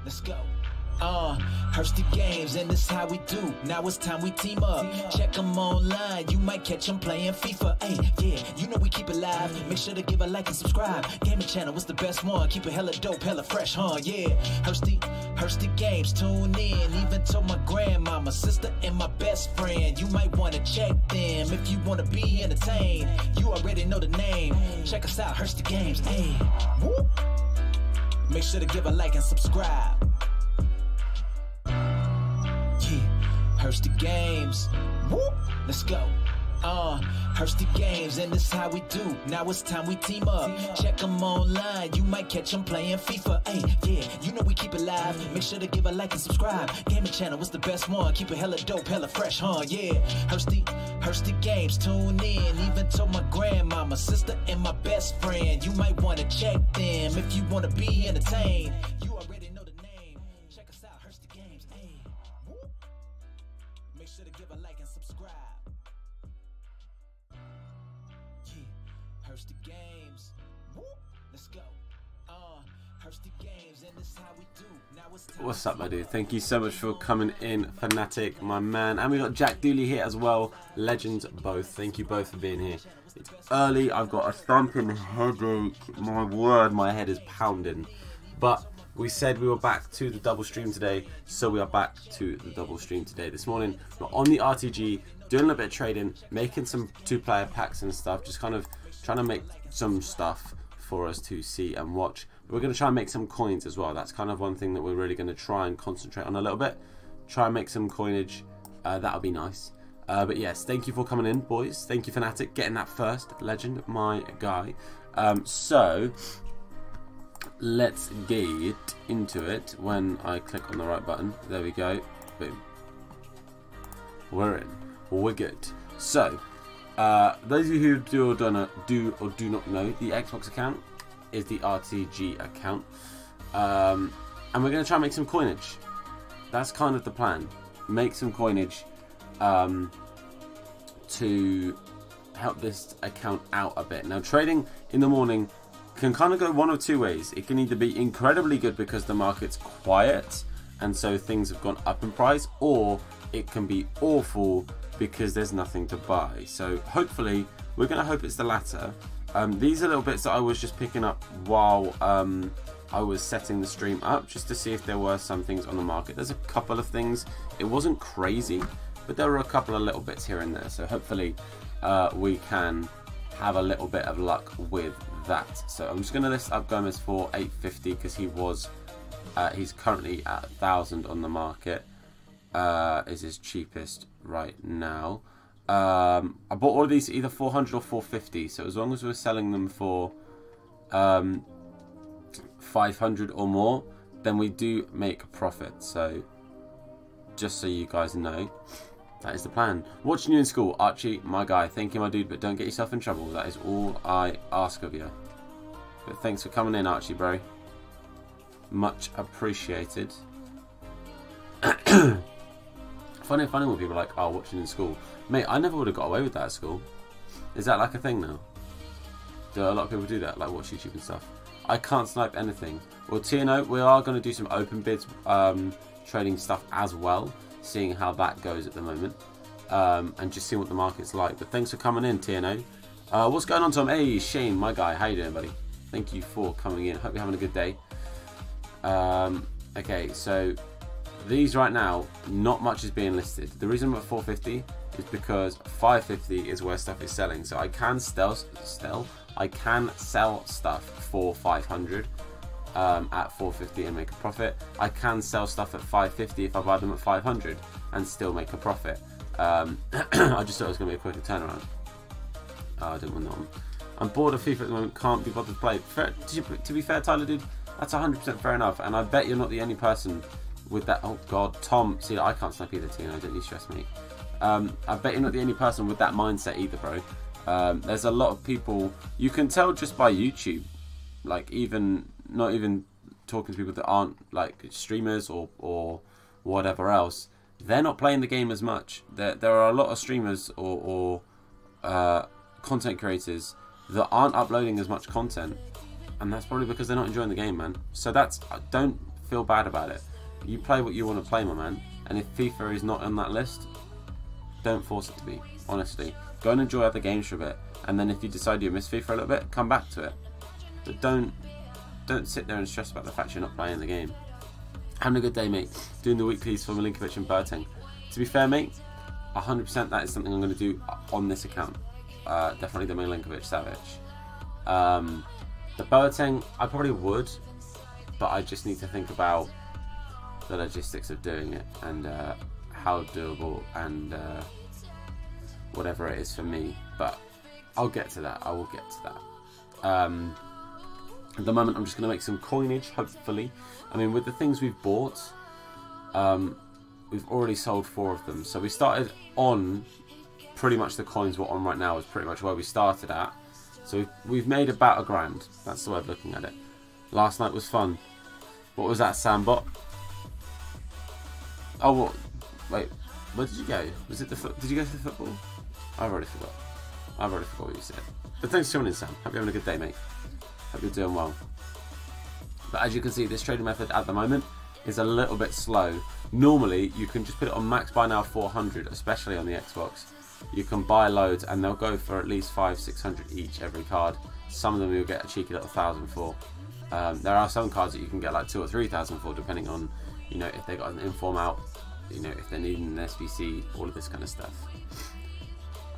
Let's go. Thirsty games, and this how we do. Now it's time we team up. Check them online, you might catch them playing FIFA. Hey, yeah, you know we keep it live. Make sure to give a like and subscribe. Gaming channel, what's the best one? Keep it hella dope, hella fresh, huh? Yeah, thirsty games, tune in. Even told my grandmama, sister, and my best friend. You might want to check them if you want to be entertained. You already know the name. Check us out, Thirsty Games. Hey, woo. Make sure to give a like and subscribe. Thirsty games, whoop, let's go. Thirsty games, and this how we do. Now it's time we team up. Check them online, you might catch them playing FIFA. Hey, yeah, you know we keep it live. Make sure to give a like and subscribe. Gaming channel, what's the best one? Keep it hella dope, hella fresh, huh? Yeah, thirsty games, tune in. Even told my grandmama, sister, and my best friend. You might want to check them if you want to be entertained. You already know the name. Check us out, Thirsty Games. Hey, whoop. Make sure to give a like and subscribe. Thirsty games, woo, let's go. Thirsty games, and this how we do. Now it's time. What's up, my dude? Thank you so much for coming in, Fanatic, my man. And we got Jack Dooley here as well. Legends both. Thank you both for being here. It's early. I've got a thumping headache. My word, my head is pounding. But we said we were back to the double stream today, so we are back to the double stream today. This morning, we're on the RTG, doing a little bit of trading, making some two-player packs and stuff, just kind of trying to make some stuff for us to see and watch. We're going to try and make some coins as well. That's kind of one thing that we're really going to try and concentrate on a little bit. Try and make some coinage. That'll be nice. But yes, thank you for coming in, boys. Thank you, Fanatic, getting that first. Legend, my guy. So let's get into it. When I click on the right button, there we go. Boom. We're in. We're good. So those of you who do or do not know, the Xbox account is the RTG account, and we're going to try and make some coinage. That's kind of the plan. Make some coinage to help this account out a bit. Now, trading in the morning can kind of go one of two ways. It can either be incredibly good because the market's quiet and so things have gone up in price, or it can be awful because there's nothing to buy. So hopefully, we're going to hope it's the latter. These are little bits that I was just picking up while I was setting the stream up, just to see if there were some things on the market. There's a couple of things. It wasn't crazy, but there were a couple of little bits here and there. So hopefully we can have a little bit of luck with that. So I'm just going to list up Gomez for 850 because he's currently at 1,000 on the market. Is his cheapest right now. I bought all of these either 400 or 450, so as long as we're selling them for 500 or more, then we do make a profit. So just so you guys know, that is the plan. Watching you in school, Archie, my guy. Thank you, my dude, but don't get yourself in trouble. That is all I ask of you. But thanks for coming in, Archie, bro. Much appreciated. Funny when people are like, oh, watching in school. Mate, I never would have got away with that at school. Is that like a thing now? Do a lot of people do that, like watch YouTube and stuff? I can't snipe anything. Well, TNO, we are going to do some open bids trading stuff as well, seeing how that goes at the moment, and just seeing what the market's like. But thanks for coming in, TNO. What's going on, Tom? Hey, Shane, my guy. How you doing, buddy? Thank you for coming in. Hope you're having a good day. Okay, so these right now, not much is being listed. The reason I'm at 450 is because 550 is where stuff is selling. So I can sell stuff for 500 at 450 and make a profit. I can sell stuff at 550 if I buy them at 500 and still make a profit. I just thought it was going to be a quicker turnaround. I didn't want that one. I'm bored of FIFA at the moment, can't be bothered to play. To be fair, Tyler, dude, that's 100% fair enough. And I bet you're not the only person with that. Oh god, Tom, see, I can't snipe either, Tina, don't you stress me. I bet you're not the only person with that mindset either, bro. There's a lot of people, you can tell just by YouTube, like not even talking to people that aren't like streamers or whatever else, they're not playing the game as much. There are a lot of streamers or content creators that aren't uploading as much content, and that's probably because they're not enjoying the game, man. So don't feel bad about it. You play what you want to play, my man. And if FIFA is not on that list, don't force it to be, honestly. Go and enjoy other games for a bit, and then if you decide you miss FIFA a little bit, come back to it. But don't sit there and stress about the fact you're not playing the game. Having a good day, mate. Doing the weeklies for Milinkovic and Boateng. To be fair, mate, 100% that is something I'm going to do on this account. Definitely the Milinkovic Savage. The Boateng, I probably would, but I just need to think about the logistics of doing it and how doable and whatever it is for me. But I'll get to that. I will get to that. At the moment, I'm just going to make some coinage, hopefully. I mean, with the things we've bought, we've already sold 4 of them. So we started on pretty much the coins we're on right now is pretty much where we started at. So we've made about £1,000. That's the way of looking at it. Last night was fun. What was that, Sambot? Oh, what? Wait, where did you go? Was it the did you go to the football? I've already forgot. I've already forgot what you said. But thanks for tuning in, Sam. Hope you're having a good day, mate. Hope you're doing well. But as you can see, this trading method at the moment is a little bit slow. Normally, you can just put it on max buy now 400, especially on the Xbox. You can buy loads, and they'll go for at least 500-600 each every card. Some of them you'll get a cheeky little 1,000 for. There are some cards that you can get like 2,000 or 3,000 for, depending on, you know, if they got an inform out, you know, if they're needing an SBC, all of this kind of stuff.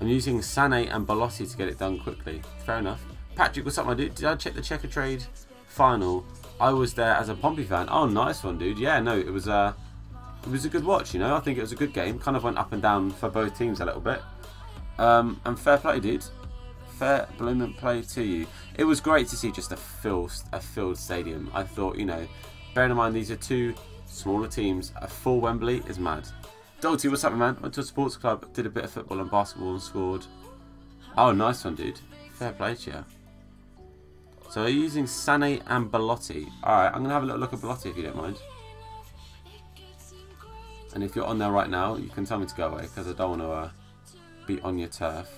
I'm using Sané and Belotti to get it done quickly. Fair enough. Patrick, what's up, my dude? Did I check the Checker Trade final? I was there as a Pompey fan. Oh, nice one, dude. Yeah, no, it was a good watch, you know. I think it was a good game. Kind of went up and down for both teams a little bit. And fair play, dude. Fair blooming play to you. It was great to see just a filled stadium. I thought, you know, bearing in mind these are 2 smaller teams, a full Wembley is mad. Dolty, what's up, man? Went to a sports club, did a bit of football and basketball and scored. Oh, nice one, dude. Fair play to you. So are you using Sané and Belotti? Alright, I'm going to have a little look at Belotti if you don't mind. And if you're on there right now, you can tell me to go away because I don't want to be on your turf.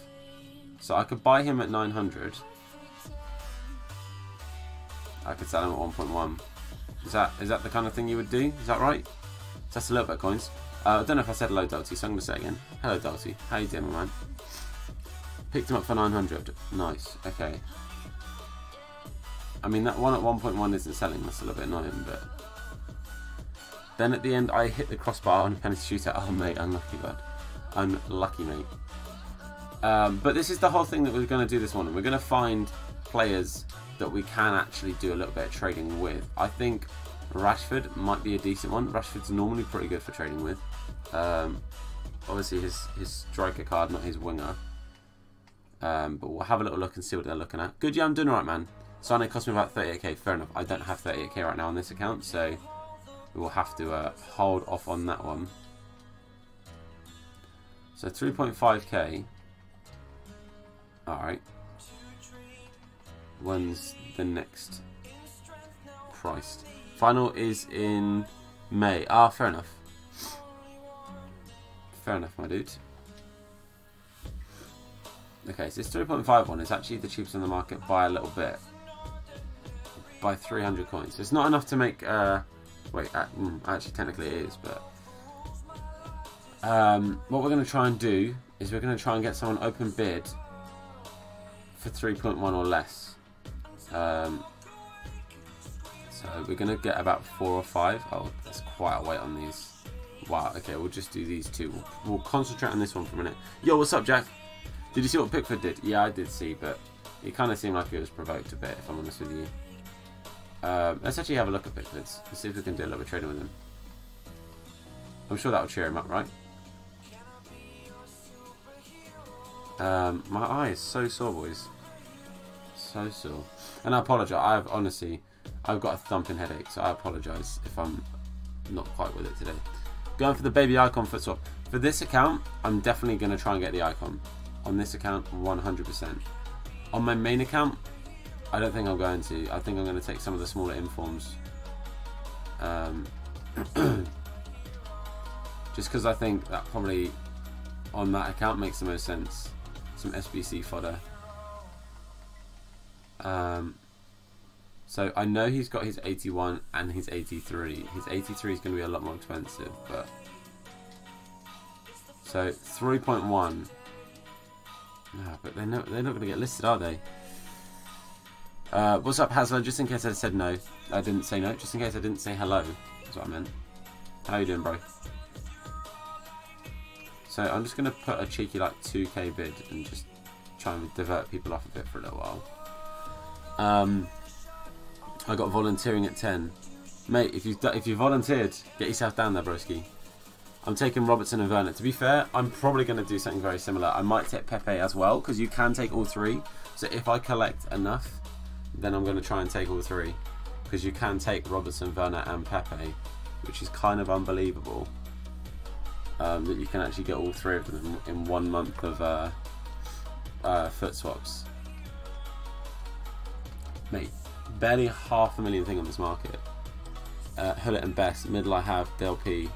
So I could buy him at 900. I could sell him at 1.1. Is that the kind of thing you would do? Is that right? So that's a little bit of coins. I don't know if I said hello, Dolty, so I'm going to say it again. Hello, Dolty. How you doing, my man? Picked him up for 900. Nice. Okay. I mean, that one at 1.1 isn't selling. That's a little bit annoying, but... Then at the end, I hit the crossbar on a penalty shootout. Oh, mate, unlucky, bud. Unlucky, mate. But this is the whole thing that we're going to do this morning. We're going to find players that we can actually do a little bit of trading with. I think Rashford might be a decent one. Rashford's normally pretty good for trading with. Obviously, his striker card, not his winger. But we'll have a little look and see what they're looking at. Good, yeah, I'm doing alright, man. Sané cost me about 38k. Fair enough. I don't have 38k right now on this account, so we will have to hold off on that one. So 3.5k. Alright. When's the next? Christ. Final is in May. Ah, fair enough. Fair enough, my dude. Okay, so this 3.51 is actually the cheapest on the market by a little bit. By 300 coins. It's not enough to make... wait, actually technically it is, but... what we're going to try and do is we're going to try and get someone open bid for 3.1 or less. So we're going to get about 4 or 5. Oh, that's quite a weight on these. Wow, okay, we'll just do these 2. We'll concentrate on this one for a minute. Yo, what's up, Jack? Did you see what Pickford did? Yeah, I did see, but it kind of seemed like it was provoked a bit, if I'm honest with you. Let's actually have a look at Pickford's and see if we can do a little bit of trading with him. I'm sure that'll cheer him up, right? My eye is so sore, boys. So sore. And I apologise. I've got a thumping headache, so I apologise if I'm not quite with it today. Going for the baby icon foot swap. For this account, I'm definitely going to try and get the icon. On this account, 100%. On my main account, I don't think I'm going to. I think I'm going to take some of the smaller informs. Just because I think that probably on that account makes the most sense. Some SBC fodder. So I know he's got his 81 and his 83. His 83 is going to be a lot more expensive, but so 3.1. No, but they're not going to get listed, are they? What's up, Hazler? Just in case I said no, I didn't say no. Just in case I didn't say hello, that's what I meant. How you doing, bro? So I'm just going to put a cheeky like 2k bid and just try and divert people off a bit for a little while. I got volunteering at 10. Mate, if you volunteered, get yourself down there, broski. I'm taking Robertson and Werner. To be fair, I'm probably going to do something very similar. I might take Pepe as well, because you can take all three. So if I collect enough, then I'm going to try and take all three. Because you can take Robertson, Werner and Pepe, which is kind of unbelievable. That you can actually get all three of them in 1 month of foot swaps. Mate, barely 500,000 thing on this market. Hullet and Best, middle I have, DLP.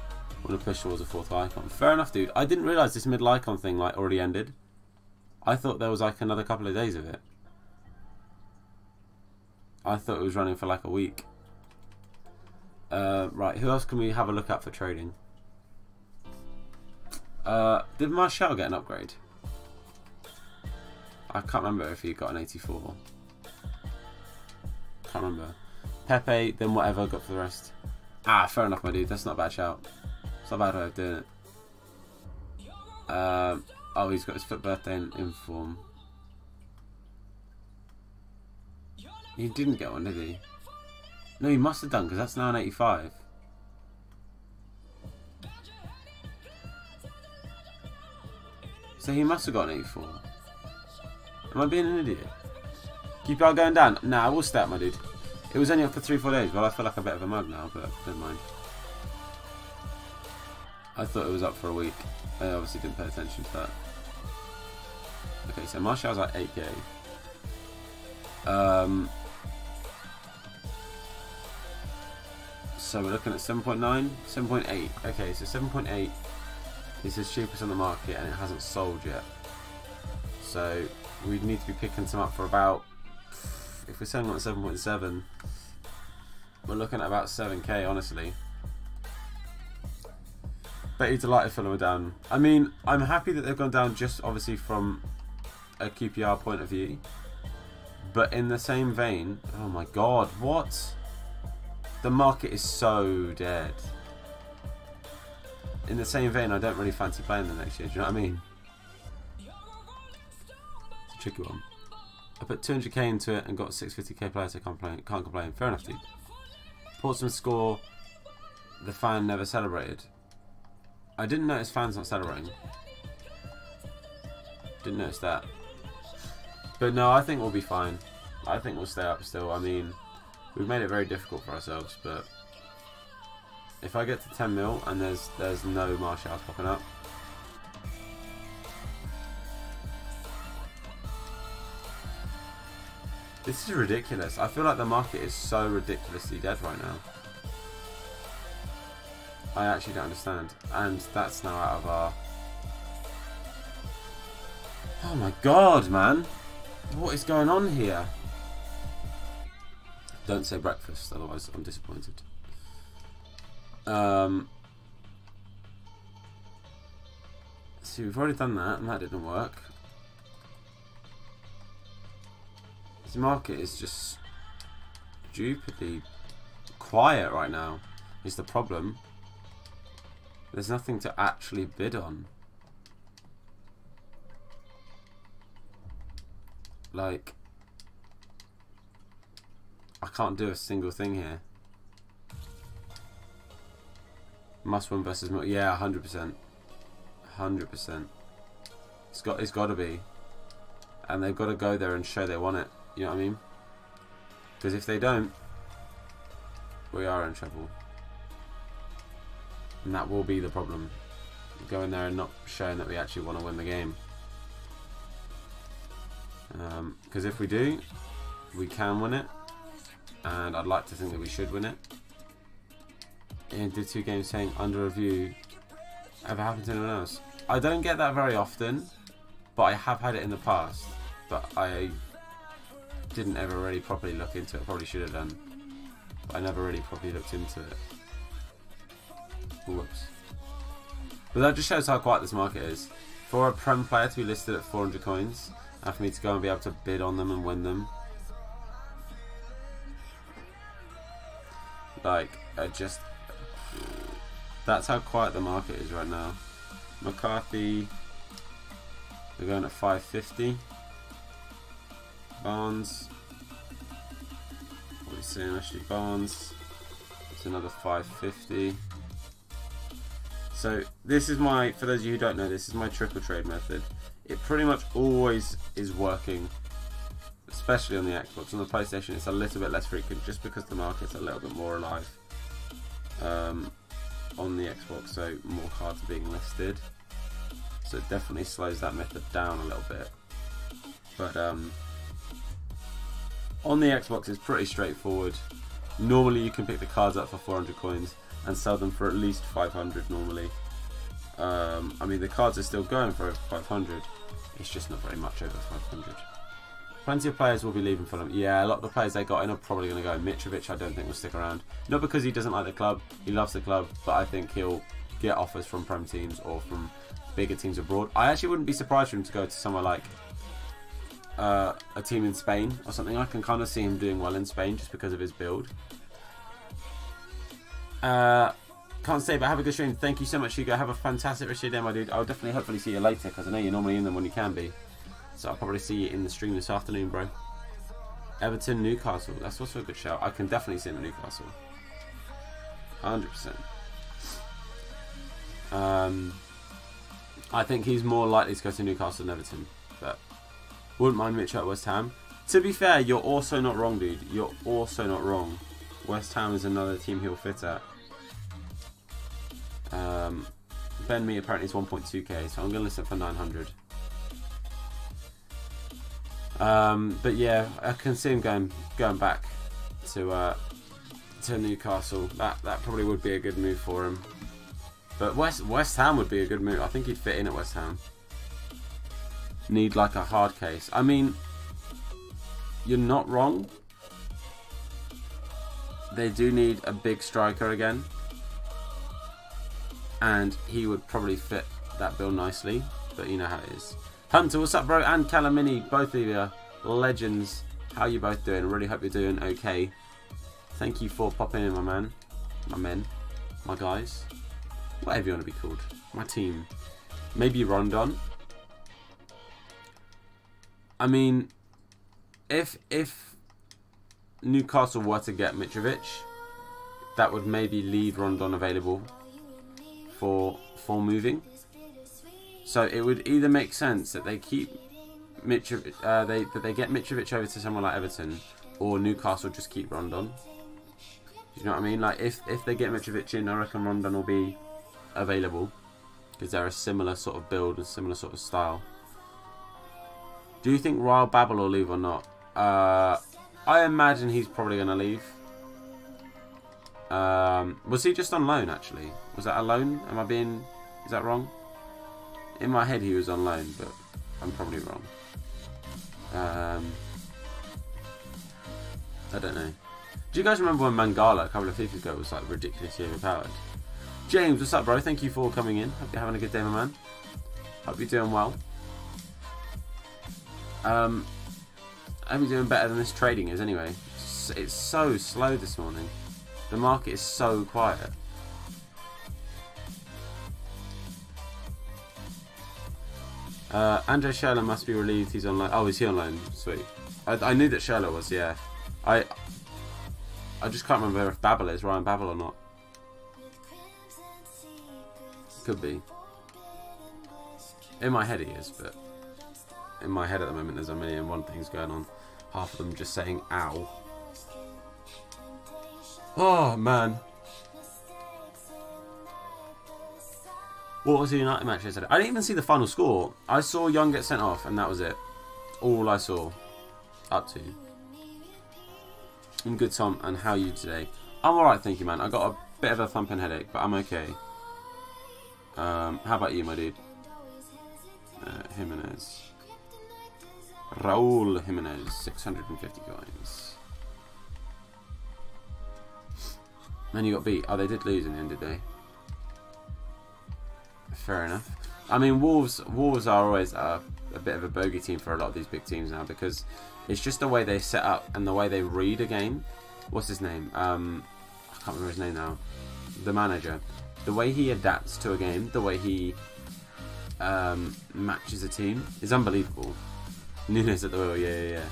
Want to push towards a 4th icon. Fair enough, dude. I didn't realise this middle icon thing like already ended. I thought there was like another couple of days of it. I thought it was running for like a week. Right, who else can we have a look at for trading? Did Martial get an upgrade? I can't remember if he got an 84. Can't remember. Pepe, then whatever, got for the rest. Ah, fair enough, my dude. That's not a bad shout. It's not a bad way of doing it. Oh, he's got his foot birthday in form. He didn't get one, did he? No, he must have done, because that's now an 85. So he must have got an 84. Am I being an idiot? Keep y'all going down? Nah, I will stay up, my dude. It was only up for 3-4 days. Well, I feel like a bit of a mug now, but never mind. I thought it was up for a week. I obviously didn't pay attention to that. Okay, so Martial's like 8k. So we're looking at 7.9, 7.8. Okay, so 7.8 is the cheapest on the market and it hasn't sold yet. So we'd need to be picking some up for about, if we're selling on 7.7, we're looking at about 7k, honestly. Betty delighted Fulham are down. I mean, I'm happy that they've gone down just obviously from a QPR point of view. But in the same vein, oh my god, what? The market is so dead. In the same vein, I don't really fancy playing them next year, do you know what I mean? It's a tricky one. I put 200k into it and got 650k players, so can't complain. Fair enough, dude. Portsmouth score, the fan never celebrated. I didn't notice fans not celebrating. Didn't notice that. But no, I think we'll be fine. I think we'll stay up still. I mean, we've made it very difficult for ourselves, but if I get to 10 mil and there's no Martial popping up, this is ridiculous. I feel like the market is so ridiculously dead right now. I actually don't understand. And that's now out of our... Oh my god, man. What is going on here? Don't say breakfast, otherwise I'm disappointed. See, we've already done that, and that didn't work. This market is just stupidly quiet right now, is the problem. There's nothing to actually bid on. Like, I can't do a single thing here. Must win versus yeah, 100%, 100%. It's got to be, and they've got to go there and show they want it. You know what I mean? Because if they don't, we are in trouble, and that will be the problem. Going there and not showing that we actually want to win the game. Because if we do, we can win it, and I'd like to think that we should win it. And did 2 games saying under review ever happened to anyone else? I don't get that very often, but I have had it in the past. But I didn't ever really properly look into it. Probably should have done. But I never really properly looked into it. Whoops. But that just shows how quiet this market is. For a Prem player to be listed at 400 coins, and for me to go and be able to bid on them and win them. Like, that's how quiet the market is right now. McCarthy, we're going at 550. Barnes, what are we saying? Ashley Barnes, it's another 550. So this is my, for those of you who don't know, this is my trickle trade method. It pretty much always is working, especially on the Xbox. On the PlayStation it's a little bit less frequent just because the market's a little bit more alive on the Xbox, so more cards are being listed. So it definitely slows that method down a little bit. But on the Xbox it's pretty straightforward. Normally you can pick the cards up for 400 coins and sell them for at least 500 normally. I mean, the cards are still going for 500. It's just not very much over 500. Plenty of players will be leaving Fulham. Yeah, a lot of the players they got in are probably going to go. Mitrovic, I don't think will stick around. Not because he doesn't like the club. He loves the club, but I think he'll get offers from Prem teams or from bigger teams abroad. I actually wouldn't be surprised for him to go to somewhere like a team in Spain or something. I can kind of see him doing well in Spain just because of his build. Can't say, but have a good stream. Thank you so much, Hugo. Have a fantastic rest of your day, my dude. I'll definitely hopefully see you later because I know you're normally in them when you can be. So I'll probably see you in the stream this afternoon, bro. Everton, Newcastle. That's also a good shout. I can definitely see him at Newcastle. 100%. I think he's more likely to go to Newcastle than Everton. But wouldn't mind Mitchell at West Ham. To be fair, you're also not wrong, dude. You're also not wrong. West Ham is another team he'll fit at. Ben Mee apparently is 1.2k, so I'm going to list it for 900. But yeah, I can see him going back to Newcastle. That probably would be a good move for him. But West Ham would be a good move. I think he'd fit in at West Ham. Need like a hard case. I mean, you're not wrong. They do need a big striker again. And he would probably fit that bill nicely. But you know how it is. Hunter, what's up, bro? And Calamini, both of you legends. How you both doing? Really hope you're doing okay. Thank you for popping in, my man. My men. My guys. Whatever you want to be called. My team. Maybe Rondon. I mean, if Newcastle were to get Mitrovic, that would maybe leave Rondon available for moving. So it would either make sense that they keep Mitrovic, that they get Mitrovic over to someone like Everton, or Newcastle just keep Rondon. You know what I mean? Like if they get Mitrovic in, I reckon Rondon will be available because they're a similar sort of build, a similar sort of style. Do you think Ryle Babel will leave or not? I imagine he's probably going to leave. Was he just on loan actually? Was that a loan? Is that wrong? In my head he was on loan, but I'm probably wrong. I don't know. Do you guys remember when Mangala a couple of FIFA ago was like ridiculously overpowered? James, what's up, bro? Thank you for coming in. Hope you're having a good day, my man. Hope you're doing well. I hope you're doing better than this trading is anyway. It's so slow this morning. The market is so quiet. Andre Schürrle must be relieved he's on loan. Oh, is he on loan? Sweet. I knew that Schürrle was, yeah. I just can't remember if Babel is Ryan Babel or not. Could be. In my head he is, but in my head at the moment there's a million and one things going on. Half of them just saying ow. Oh man. What was the United match yesterday? I didn't even see the final score. I saw Young get sent off and that was it. All I saw. Up to. I'm good, Tom, and how are you today? I'm alright, thank you, man. I got a bit of a thumping headache, but I'm okay. How about you, my dude? Jimenez. Raul Jimenez, 650 coins. And you got beat. Oh, they did lose in the end, did they? Fair enough. I mean, Wolves are always a bit of a bogey team for a lot of these big teams now, because it's just the way they set up and the way they read a game. What's his name? I can't remember his name now. The manager. The way he adapts to a game, the way he matches a team is unbelievable. Nunes at the wheel, yeah.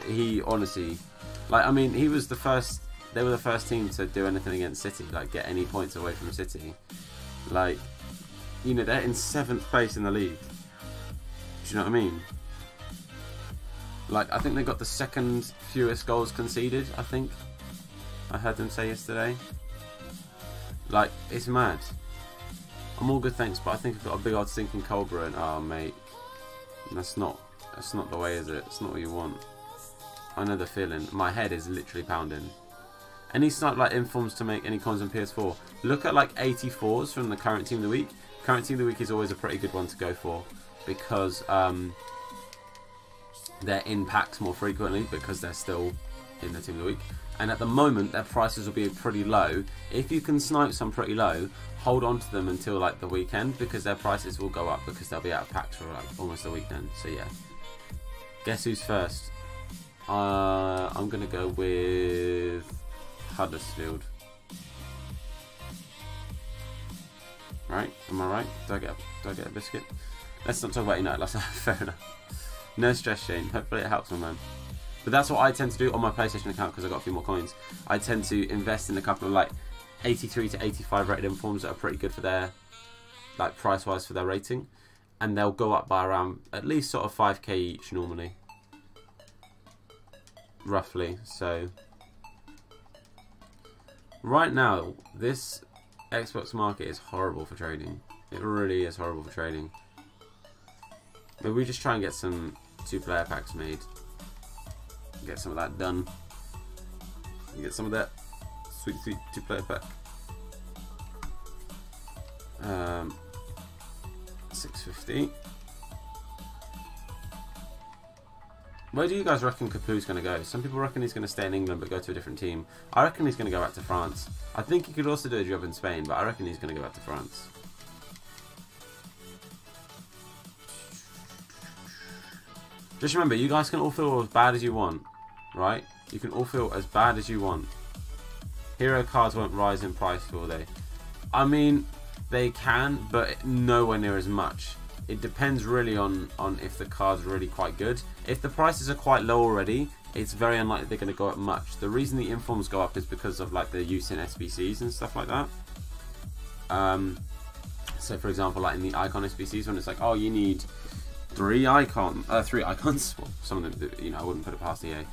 He honestly, like, I mean, he was the first. They were the first team to do anything against City, like get any points away from City. Like, you know, they're in 7th place in the league. Do you know what I mean? Like, I think they got the 2nd fewest goals conceded, I think. I heard them say yesterday. Like, it's mad. I'm all good, thanks, but I think I've got a big old stinking Cobra, and oh mate, that's not the way, is it? It's not what you want. I know the feeling. My head is literally pounding. Any snipe like informs to make any coins on PS4. Look at like 84s from the current team of the week. Current team of the week is always a pretty good one to go for, because they're in packs more frequently because they're still in the team of the week. And at the moment, their prices will be pretty low. If you can snipe some pretty low, hold on to them until like the weekend, because their prices will go up because they'll be out of packs for like almost a weekend. So yeah. Guess who's first? I'm gonna go with Huddersfield. Right? Am I right? Do I get a biscuit? Let's not talk about United. Fair enough. No stress, Shane. Hopefully it helps, my man. But that's what I tend to do on my PlayStation account, because I've got a few more coins. I tend to invest in a couple of like 83 to 85 rated informs that are pretty good for their, like, price wise for their rating, and they'll go up by around at least sort of 5k each normally, roughly. So right now this Xbox market is horrible for trading. It really is horrible for trading. Maybe we just try and get some 2-player packs made. Get some of that done. Get some of that sweet 2-player pack. 650. Where do you guys reckon Capu's going to go? Some people reckon he's going to stay in England but go to a different team. I reckon he's going to go back to France. I think he could also do a job in Spain, but I reckon he's going to go back to France. Just remember, you guys can all feel as bad as you want, right? You can all feel as bad as you want. Hero cards won't rise in price, will they? I mean, they can, but nowhere near as much. It depends really on if the card's really quite good. If the prices are quite low already, it's very unlikely they're going to go up much. The reason the informs go up is because of like the use in SBCs and stuff like that. So for example, like in the icon SBCs, when it's like, oh, you need 3 icons. Well, some of them, you know, I wouldn't put it past EA.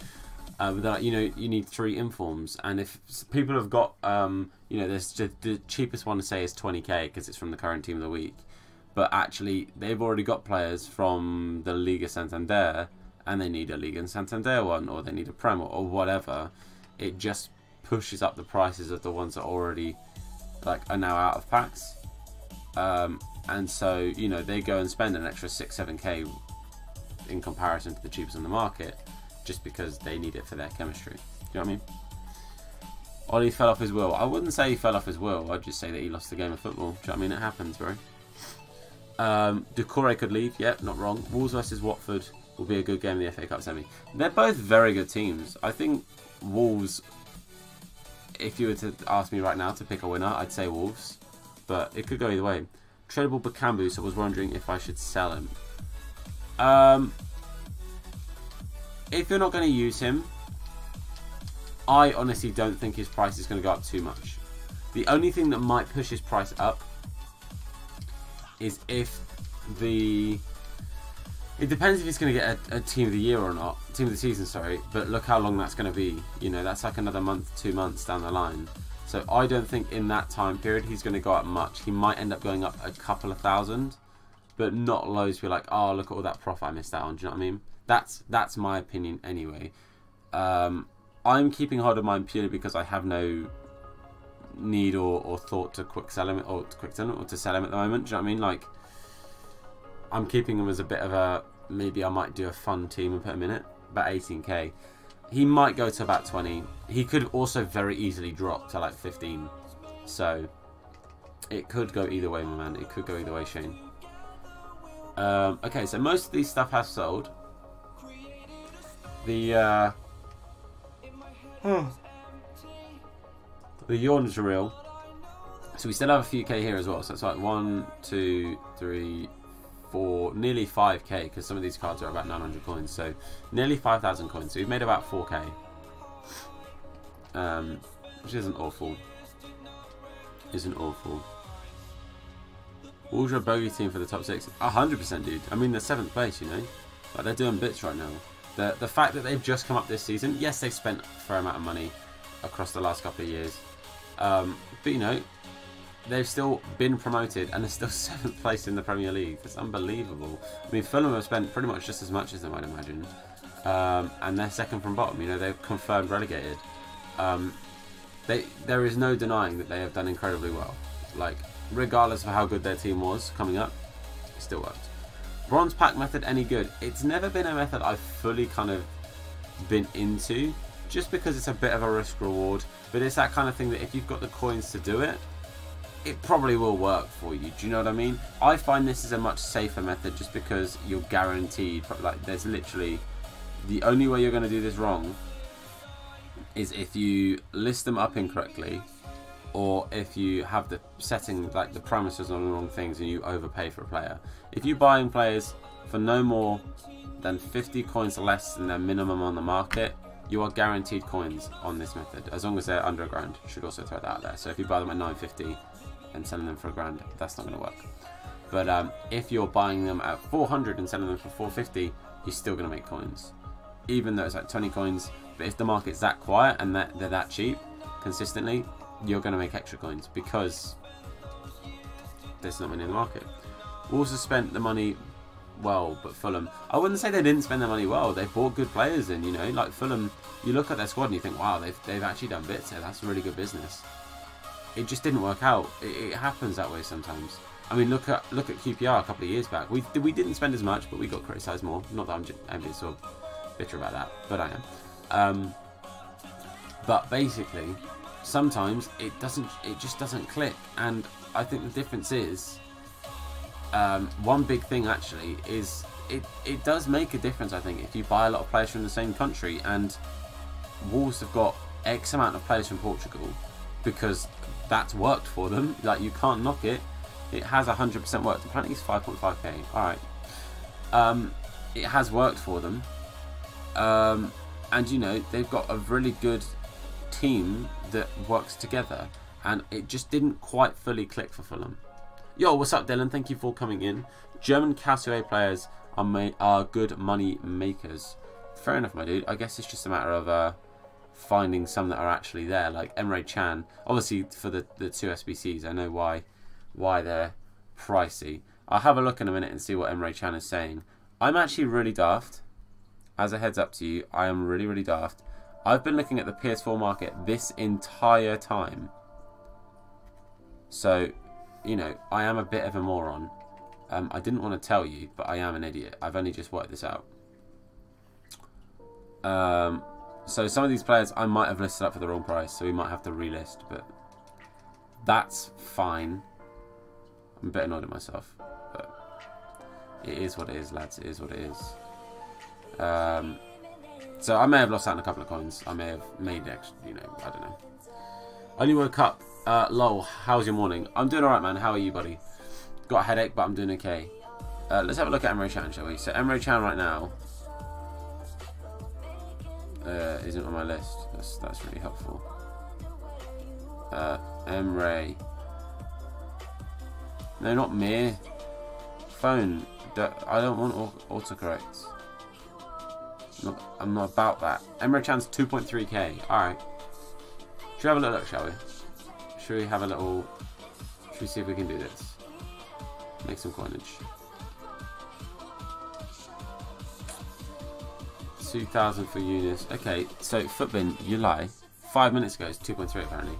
But like, you know, you need 3 informs, and if people have got, you know, there's just the cheapest one to say is 20k because it's from the current team of the week, but actually they've already got players from the Liga Santander, and they need a Liga Santander one, or they need a Prem, or whatever. It just pushes up the prices of the ones that already like are now out of packs. And so, you know, they go and spend an extra 6-7k in comparison to the cheapest on the market, just because they need it for their chemistry. Do you know what I mean? Ollie fell off his will. I wouldn't say he fell off his will. I'd just say that he lost the game of football. Do you know what I mean? It happens, bro. Doucouré could leave. Yep, not wrong. Wolves versus Watford will be a good game in the FA Cup semi. They're both very good teams. I think Wolves, if you were to ask me right now to pick a winner, I'd say Wolves. But it could go either way. Tradable Bakambu, so I was wondering if I should sell him. If you're not going to use him, I honestly don't think his price is going to go up too much. The only thing that might push his price up is if the... It depends if he's going to get a team of the year or not. Team of the season, sorry. But look how long that's going to be. You know, that's like another month, 2 months down the line. So I don't think in that time period he's going to go up much. He might end up going up a couple of thousand, but not loads. Be like, oh, look at all that profit I missed out on. Do you know what I mean? That's my opinion anyway. I'm keeping hold of mine purely because I have no need or thought to quick sell him or to sell him at the moment. Do you know what I mean? Like, I'm keeping him as a bit of a, maybe I might do a fun team and put him in it. About 18k. He might go to about 20. He could also very easily drop to like 15. So it could go either way, my man. It could go either way, Shane. Okay, so most of these stuff has sold. The yawn is real. So we still have a few K here as well. So it's like 1, 2, 3, 4, nearly 5k, because some of these cards are about 900 coins. So nearly 5,000 coins. So we've made about 4k, which isn't awful. Isn't awful. Ultra bogey team for the top 6. 100%, dude. I mean, they're 7th place, you know. Like, they're doing bits right now. The fact that they've just come up this season, yes, they've spent a fair amount of money across the last couple of years. But, you know, they've still been promoted and they're still 7th place in the Premier League. That's unbelievable. I mean, Fulham have spent pretty much just as much as them, I'd imagine. And they're 2nd from bottom. You know, they're confirmed relegated. There is no denying that they have done incredibly well. Like, regardless of how good their team was coming up, it still worked. Bronze pack method any good? It's never been a method I've fully kind of been into, just because it's a bit of a risk reward. But it's that kind of thing that if you've got the coins to do it, it probably will work for you. Do you know what I mean? I find this is a much safer method just because you're guaranteed, like, there's literally, the only way you're going to do this wrong is if you list them up incorrectly, or if you have the setting, like the parameters on the wrong things and you overpay for a player. If you buy in players for no more than 50 coins less than their minimum on the market, you are guaranteed coins on this method, as long as they're under a grand. Should also throw that out there. So if you buy them at 950 and selling them for a grand, that's not going to work. But if you're buying them at 400 and selling them for 450, you're still going to make coins, even though it's like 20 coins. But if the market's that quiet and that they're that cheap consistently, you're going to make extra coins because there's not many in the market. We also spent the money well, but Fulham, I wouldn't say they didn't spend their money well. They bought good players in, you know, like Fulham. You look at their squad and you think, wow, they've actually done bits here. That's really good business. It just didn't work out. It happens that way sometimes. I mean, look at QPR a couple of years back. We didn't spend as much, but we got criticised more. Not that I'm being so bitter about that, but I am. But basically, sometimes it just doesn't click, and I think the difference is one big thing actually is it does make a difference. I think if you buy a lot of players from the same country, and Wolves have got X amount of players from Portugal because that's worked for them. Like, you can't knock it. It has 100% worked. Apparently it's 5.5k. All right, it has worked for them, and you know, they've got a really good team that works together, and it just didn't quite fully click for Fulham. Yo, what's up, Dylan? Thank you for coming in. German Calcio players are good money makers. Fair enough, my dude. I guess it's just a matter of finding some that are actually there, like Emre Can. Obviously, for the two SBCs, I know why they're pricey. I'll have a look in a minute and see what Emre Can is saying. I'm actually really daft. As a heads up to you, I am really, really daft. I've been looking at the PS4 market this entire time. So, you know, I am a bit of a moron. I didn't want to tell you, but I am an idiot. I've only just worked this out. So some of these players I might have listed up for the wrong price, so we might have to relist, but that's fine. I'm a bit annoyed at myself, but it is what it is, lads. It is what it is. So I may have lost out on a couple of coins. I may have made extra, you know, I don't know. I only woke up. Lol, how's your morning? I'm doing alright, man. How are you, buddy? Got a headache, but I'm doing okay. Let's have a look at Emre Can, shall we? So Emre Can right now isn't on my list. That's really helpful. Emre. No, not me. Phone. I don't want autocorrect. I'm not about that. Emre Can's 2.3k. Alright. Should we have a little look, shall we? Should we have a little... Should we see if we can do this? Make some coinage. 2,000 for Eunice. Okay, so Footbin, you lie. 5 minutes ago it's 2.3 apparently.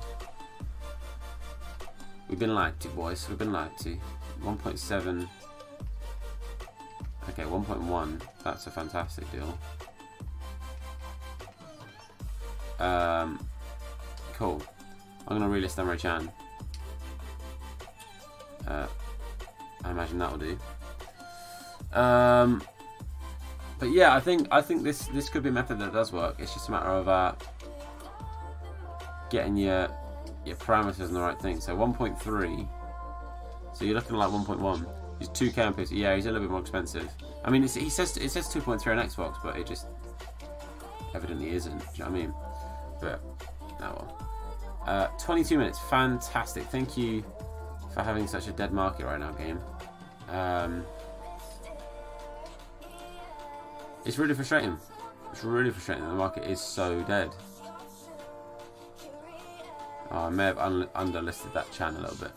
We've been lied to, boys. We've been lied to. 1.7. Okay, 1.1. That's a fantastic deal. Cool. I'm gonna relist Emre Can. I imagine that'll do. But yeah, I think this could be a method that does work. It's just a matter of getting your parameters in the right thing. So 1.3. So you're looking like 1.1. He's 2K on PC. Yeah, he's a little bit more expensive. I mean, it says 2.3 on Xbox, but it just evidently isn't. Do you know what I mean? But oh well. 22 minutes. Fantastic. Thank you for having such a dead market right now, game. It's really frustrating. It's really frustrating that the market is so dead. Oh, I may have underlisted that Chan a little bit.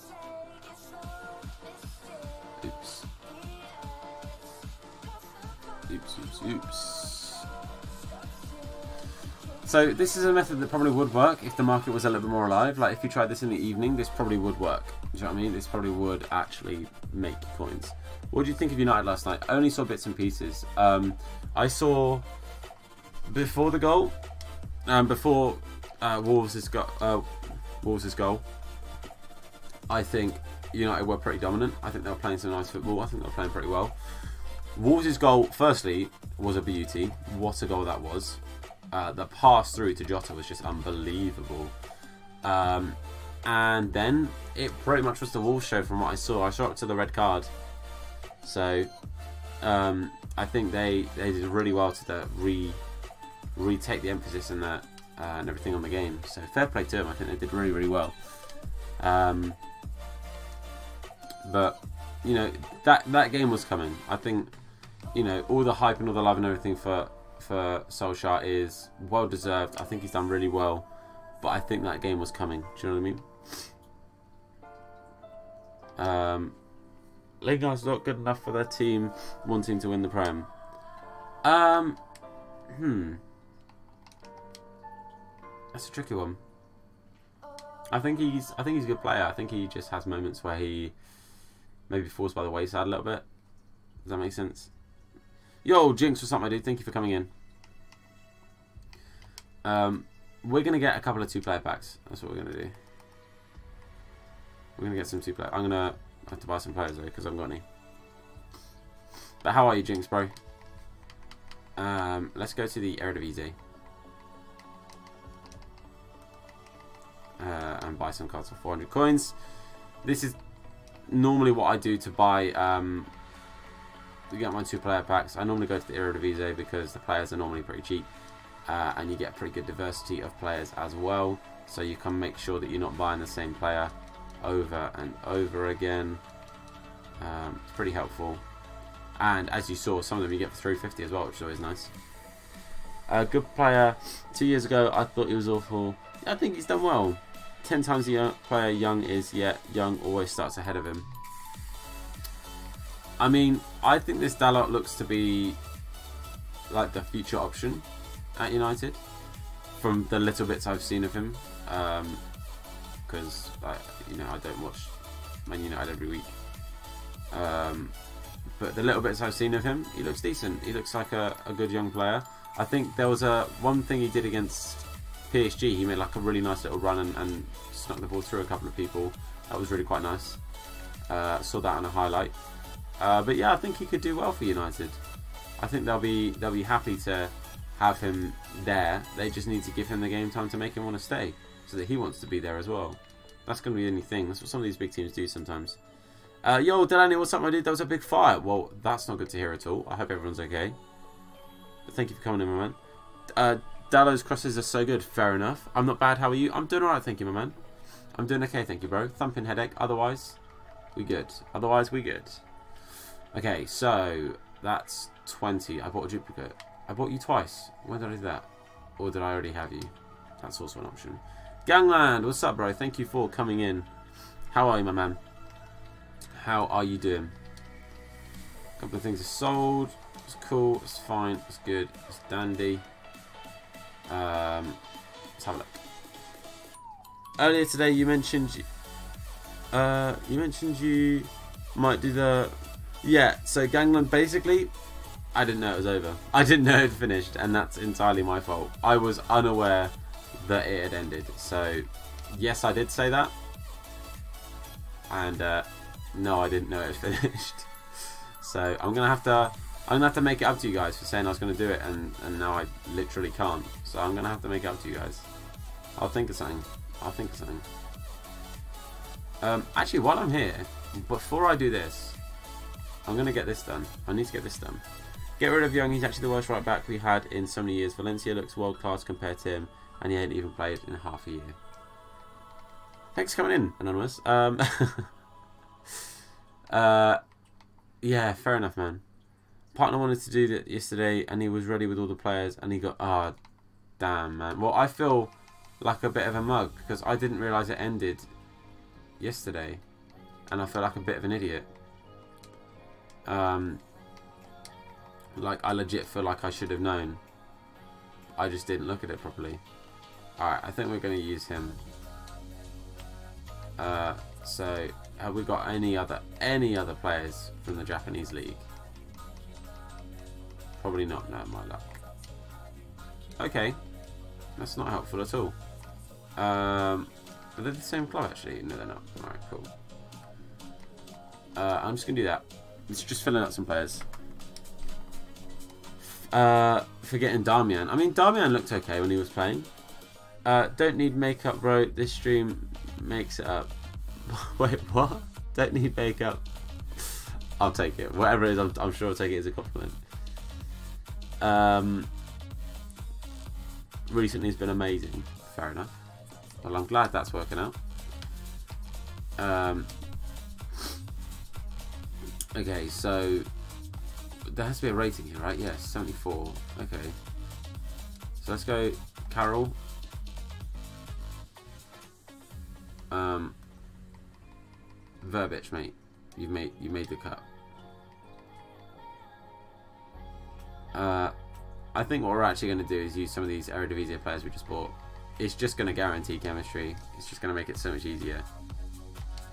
Oops. Oops. So this is a method that probably would work if the market was a little bit more alive. Like if you tried this in the evening, this probably would work. Do you know what I mean? This probably would actually make coins. What did you think of United last night? I only saw bits and pieces. I saw before the goal, before Wolves' goal. I think United were pretty dominant. I think they were playing some nice football. I think they were playing pretty well. Wolves' goal, firstly, was a beauty. What a goal that was. The pass through to Jota was just unbelievable. And then it pretty much was the Wolves show from what I saw. I saw up to the red card. So I think they did really well to retake the emphasis in that and everything on the game. So fair play to them. I think they did really, really well. But that game was coming. I think all the hype and all the love and everything for Solskjaer is well deserved. I think he's done really well, but I think that game was coming. Do you know what I mean? Lingard's not good enough for their team wanting to win the Prem. That's a tricky one. I think he's a good player. I think he just has moments where he maybe falls by the wayside a little bit. Does that make sense? Yo, Jinx, what's up, my dude? Thank you for coming in. We're gonna get a couple of 2-player packs. That's what we're gonna do. We're gonna get some 2-player. I'm gonna have to buy some players though because I haven't got any. But how are you, Jinx, bro? Let's go to the Eredivisie. And buy some cards for 400 coins. This is normally what I do to buy to get my 2-player packs. I normally go to the Eredivisie because the players are normally pretty cheap, and you get pretty good diversity of players as well, so you can make sure that you're not buying the same player over and over again. It's pretty helpful, and as you saw, some of them you get for 350 as well, which is always nice. A good player 2 years ago, I thought he was awful. I think he's done well. 10 times the player Young is, yet Young always starts ahead of him. I mean, I think this Dalot looks to be like the future option at United from the little bits I've seen of him, because I don't watch Man United every week, but the little bits I've seen of him, he looks decent. He looks like a good young player. I think there was one thing he did against PSG. He made like a really nice little run and snuck the ball through a couple of people. That was really quite nice. Saw that on a highlight. But yeah, I think he could do well for United. I think they'll be happy to have him there. They just need to give him the game time to make him want to stay, so that he wants to be there as well. That's going to be the only thing. That's what some of these big teams do sometimes. Yo, Delaney, what's up, my dude? That was a big fire. Well, that's not good to hear at all. I hope everyone's okay. But thank you for coming in, my man. Dalot's crosses are so good. Fair enough. I'm not bad. How are you? I'm doing alright, thank you, my man. I'm doing okay, thank you, bro. Thumping headache. Otherwise, we good. Otherwise, we good. Okay, so that's 20. I bought a duplicate. I bought you twice. When did I do that? Or did I already have you? That's also an option. Gangland, what's up, bro? Thank you for coming in. How are you, my man? How are you doing? A couple of things are sold. It's cool. It's fine. It's good. It's dandy. Let's have a look. Earlier today, you mentioned you might do the. Yeah, so Gangland, basically, I didn't know it was over. I didn't know it finished, and that's entirely my fault. I was unaware that it had ended. So, yes, I did say that. And, no, I didn't know it was finished. So, I'm gonna have to make it up to you guys for saying I was gonna do it, and now I literally can't. So, I'm gonna have to make it up to you guys. I'll think of something. Actually, while I'm here, before I do this, I'm going to get this done. I need to get this done. Get rid of Young. He's actually the worst right back we had in so many years. Valencia looks world class compared to him, and he ain't even played in half a year. Thanks for coming in, Anonymous. Yeah, fair enough, man. Partner wanted to do that yesterday, and he was ready with all the players, and he got... Oh, damn, man. Well, I feel like a bit of a mug, because I didn't realise it ended yesterday, and I feel like a bit of an idiot. Like, I legit feel like I should have known. I just didn't look at it properly. Alright, I think we're going to use him. So, have we got any other players from the Japanese league? Probably not, no, my luck. Okay, that's not helpful at all. Are they the same club actually? No, they're not. Alright, cool. I'm just going to do that. It's just filling out some players. Forgetting Damian. I mean, Damian looked okay when he was playing. Don't need makeup, bro. This stream makes it up. Wait, what? Don't need makeup. I'll take it. Whatever it is, I'm sure I'll take it as a compliment. Recently, it's been amazing. Fair enough. Well, I'm glad that's working out. Okay, so there has to be a rating here, right? Yes, 74. Okay. So let's go Carol. Verbic, mate. You made the cut. I think what we're actually going to do is use some of these Eredivisie players we just bought. It's just going to guarantee chemistry. It's just going to make it so much easier.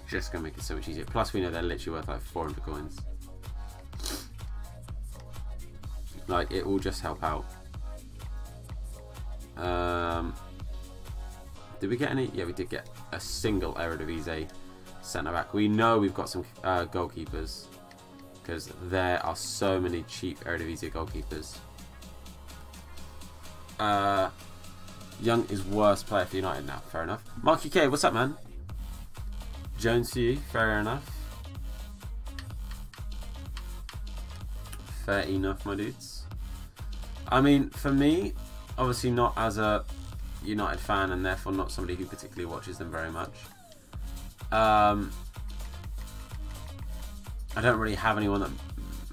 Just going to make it so much easier. Plus, we know they're literally worth like 400 coins. Like, it will just help out. Did we get any? Yeah, we did get a single Eredivisie centre back. We know we've got some goalkeepers, because there are so many cheap Eredivisie goalkeepers. Young is worst player for United now. Fair enough. Marky K, what's up, man? Jones to you. Fair enough. Fair enough, my dudes. I mean, for me, obviously not as a United fan, and therefore not somebody who particularly watches them very much. I don't really have anyone that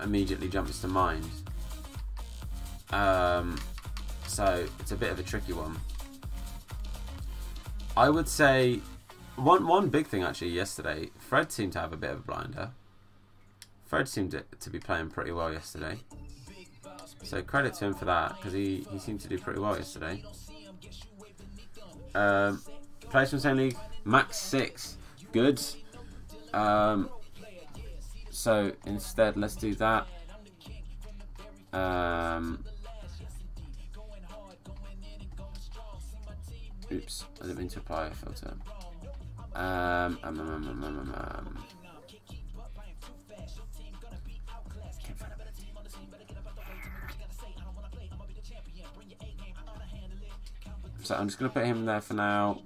immediately jumps to mind. So it's a bit of a tricky one. I would say one big thing actually yesterday, Fred seemed to have a bit of a blinder. Fred seemed to be playing pretty well yesterday. So credit to him for that, because he seemed to do pretty well yesterday. Players from the same league, max 6. Good. So instead, let's do that. Oops, I didn't mean to apply a filter. So I'm just going to put him there for now.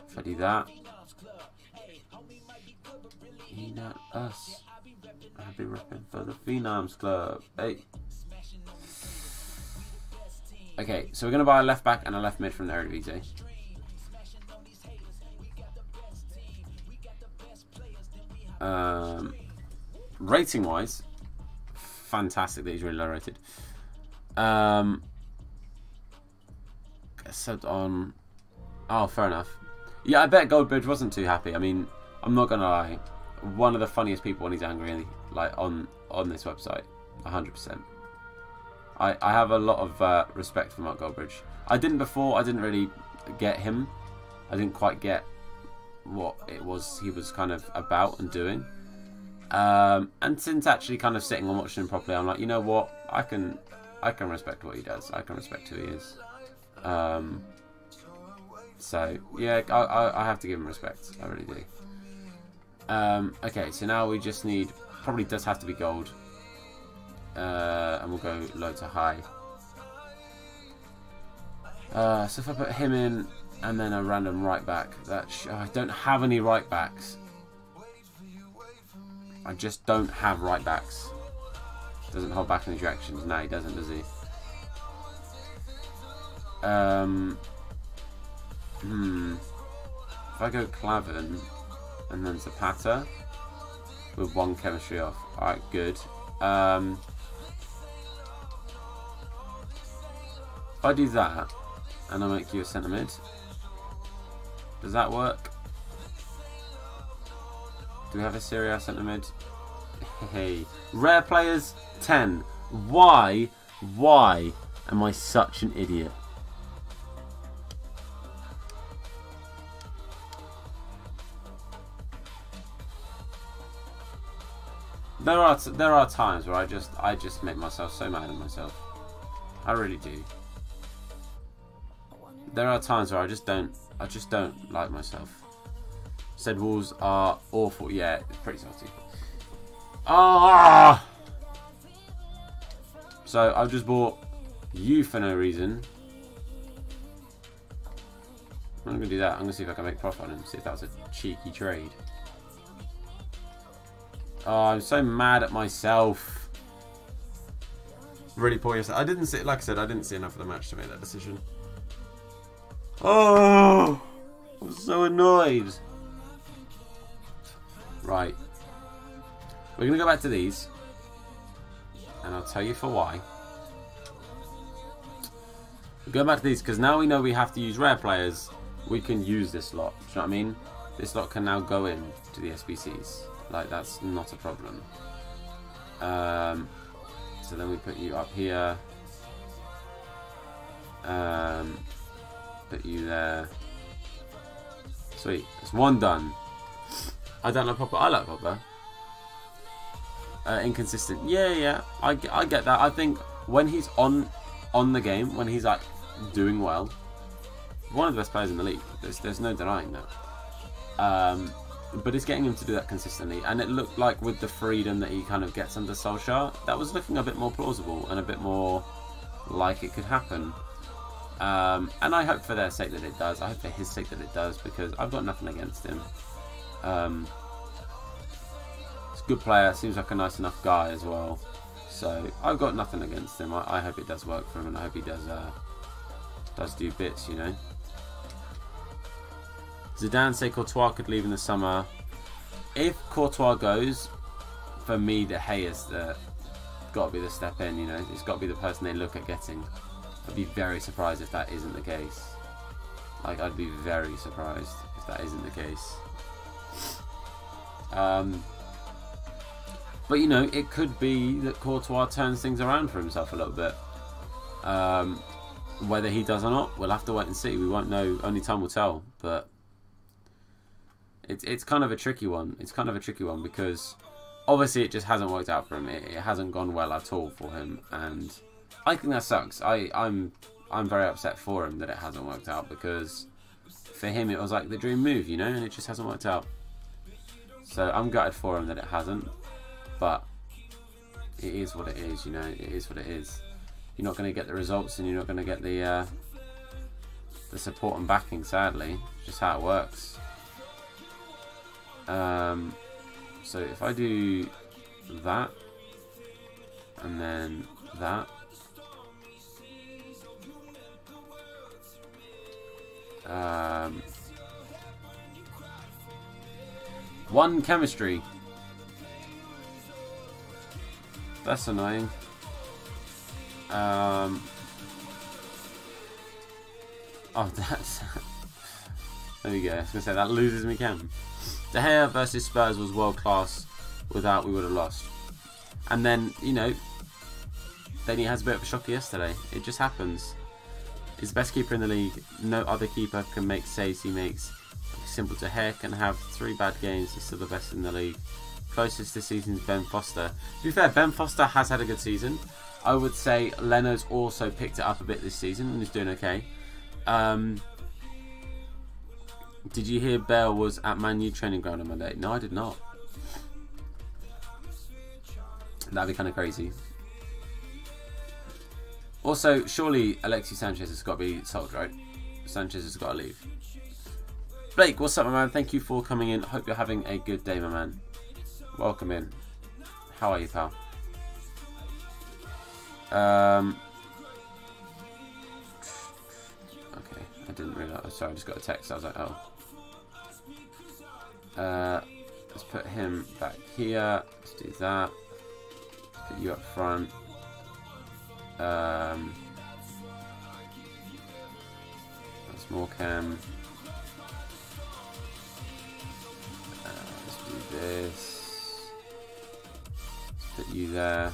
If I do that. He not us. I'll be repping for the Phenoms Club. Hey. Okay, so we're going to buy a left back and a left mid from the Eredivisie. Rating wise, fantastic that he's really low rated. Subbed on. Oh, fair enough. Yeah, I bet Goldbridge wasn't too happy. I mean, I'm not gonna lie. One of the funniest people when he's angry, like on this website, 100%. I have a lot of respect for Mark Goldbridge. I didn't before. I didn't really get him. I didn't quite get what it was he was kind of about and doing. And since actually kind of sitting and watching him properly, I'm like, you know what? I can respect what he does. I can respect who he is. So yeah, I have to give him respect. I really do. Okay, so now we just need, probably does have to be gold. And we'll go low to high. So if I put him in and then a random right back, I don't have any right backs. I just don't have right backs. Doesn't hold back in his reactions. No, he doesn't, does he? If I go Klavan and then Zapata with one chemistry off. Alright, good. If I do that and I make you a centre mid, does that work? Do we have a Serie A centre mid? Hey, rare players 10. Why am I such an idiot? There are times where I just make myself so mad at myself. I really do. There are times where I just don't like myself. Said walls are awful. Yeah, it's pretty salty. Ah! So I've just bought you for no reason. I'm gonna do that. I'm gonna see if I can make profit on him. See if that was a cheeky trade. Oh, I'm so mad at myself. Really poor yesterday. I didn't see, like I said, I didn't see enough of the match to make that decision. Oh, I'm so annoyed. Right. We're going to go back to these. And I'll tell you for why. We're going back to these because now we know we have to use rare players. We can use this lot. Do you know what I mean? This lot can now go in to the SBCs. Like, that's not a problem. So then we put you up here. Put you there. Sweet. It's one done. I don't like Popper. I like Popper. Inconsistent. Yeah. I get that. I think when he's on the game, when he's like doing well, one of the best players in the league. There's no denying that. But it's getting him to do that consistently, and it looked like with the freedom that he kind of gets under Solskjaer, that was looking a bit more plausible and a bit more like it could happen. And I hope for their sake that it does. I hope for his sake that it does, because I've got nothing against him. He's a good player, seems like a nice enough guy as well. So I've got nothing against him. I hope it does work for him, and I hope he does do bits, you know. Zidane say Courtois could leave in the summer. If Courtois goes, for me, De Gea's got to be the step in, you know. It's got to be the person they look at getting. I'd be very surprised if that isn't the case. Like, I'd be very surprised if that isn't the case. But, you know, it could be that Courtois turns things around for himself a little bit. Whether he does or not, we'll have to wait and see. We won't know. Only time will tell. But it's kind of a tricky one. It's kind of a tricky one because obviously it just hasn't worked out for him. It hasn't gone well at all for him, and I think that sucks. I'm very upset for him that it hasn't worked out, because for him it was like the dream move, you know, and it just hasn't worked out. So I'm gutted for him that it hasn't, but it is what it is, you know. It is what it is. You're not going to get the results, and you're not going to get the support and backing, sadly. It's just how it works. So if I do that, and then that, one chemistry. That's annoying. Oh, that's... There we go. I was going to say, that loses me chem. De Gea versus Spurs was world class. Without, we would have lost. And then, you know, then he has a bit of a shocker yesterday. It just happens. He's the best keeper in the league. No other keeper can make saves he makes. Simple. De Gea can have 3 bad games. He's still the best in the league. Closest this season is Ben Foster. To be fair, Ben Foster has had a good season. I would say Leno's also picked it up a bit this season and is doing okay. Did you hear Bale was at Man U training ground on Monday? No, I did not. That'd be kind of crazy. Also, surely Alexis Sanchez has got to be sold, right? Sanchez has got to leave. Blake, what's up, my man? Thank you for coming in. Hope you're having a good day, my man. Welcome in. How are you, pal? Okay, I didn't realise. Sorry, I just got a text. I was like, oh. Let's put him back here. Let's do that. Let's put you up front. That's more cam. Let's do this. Let's put you there.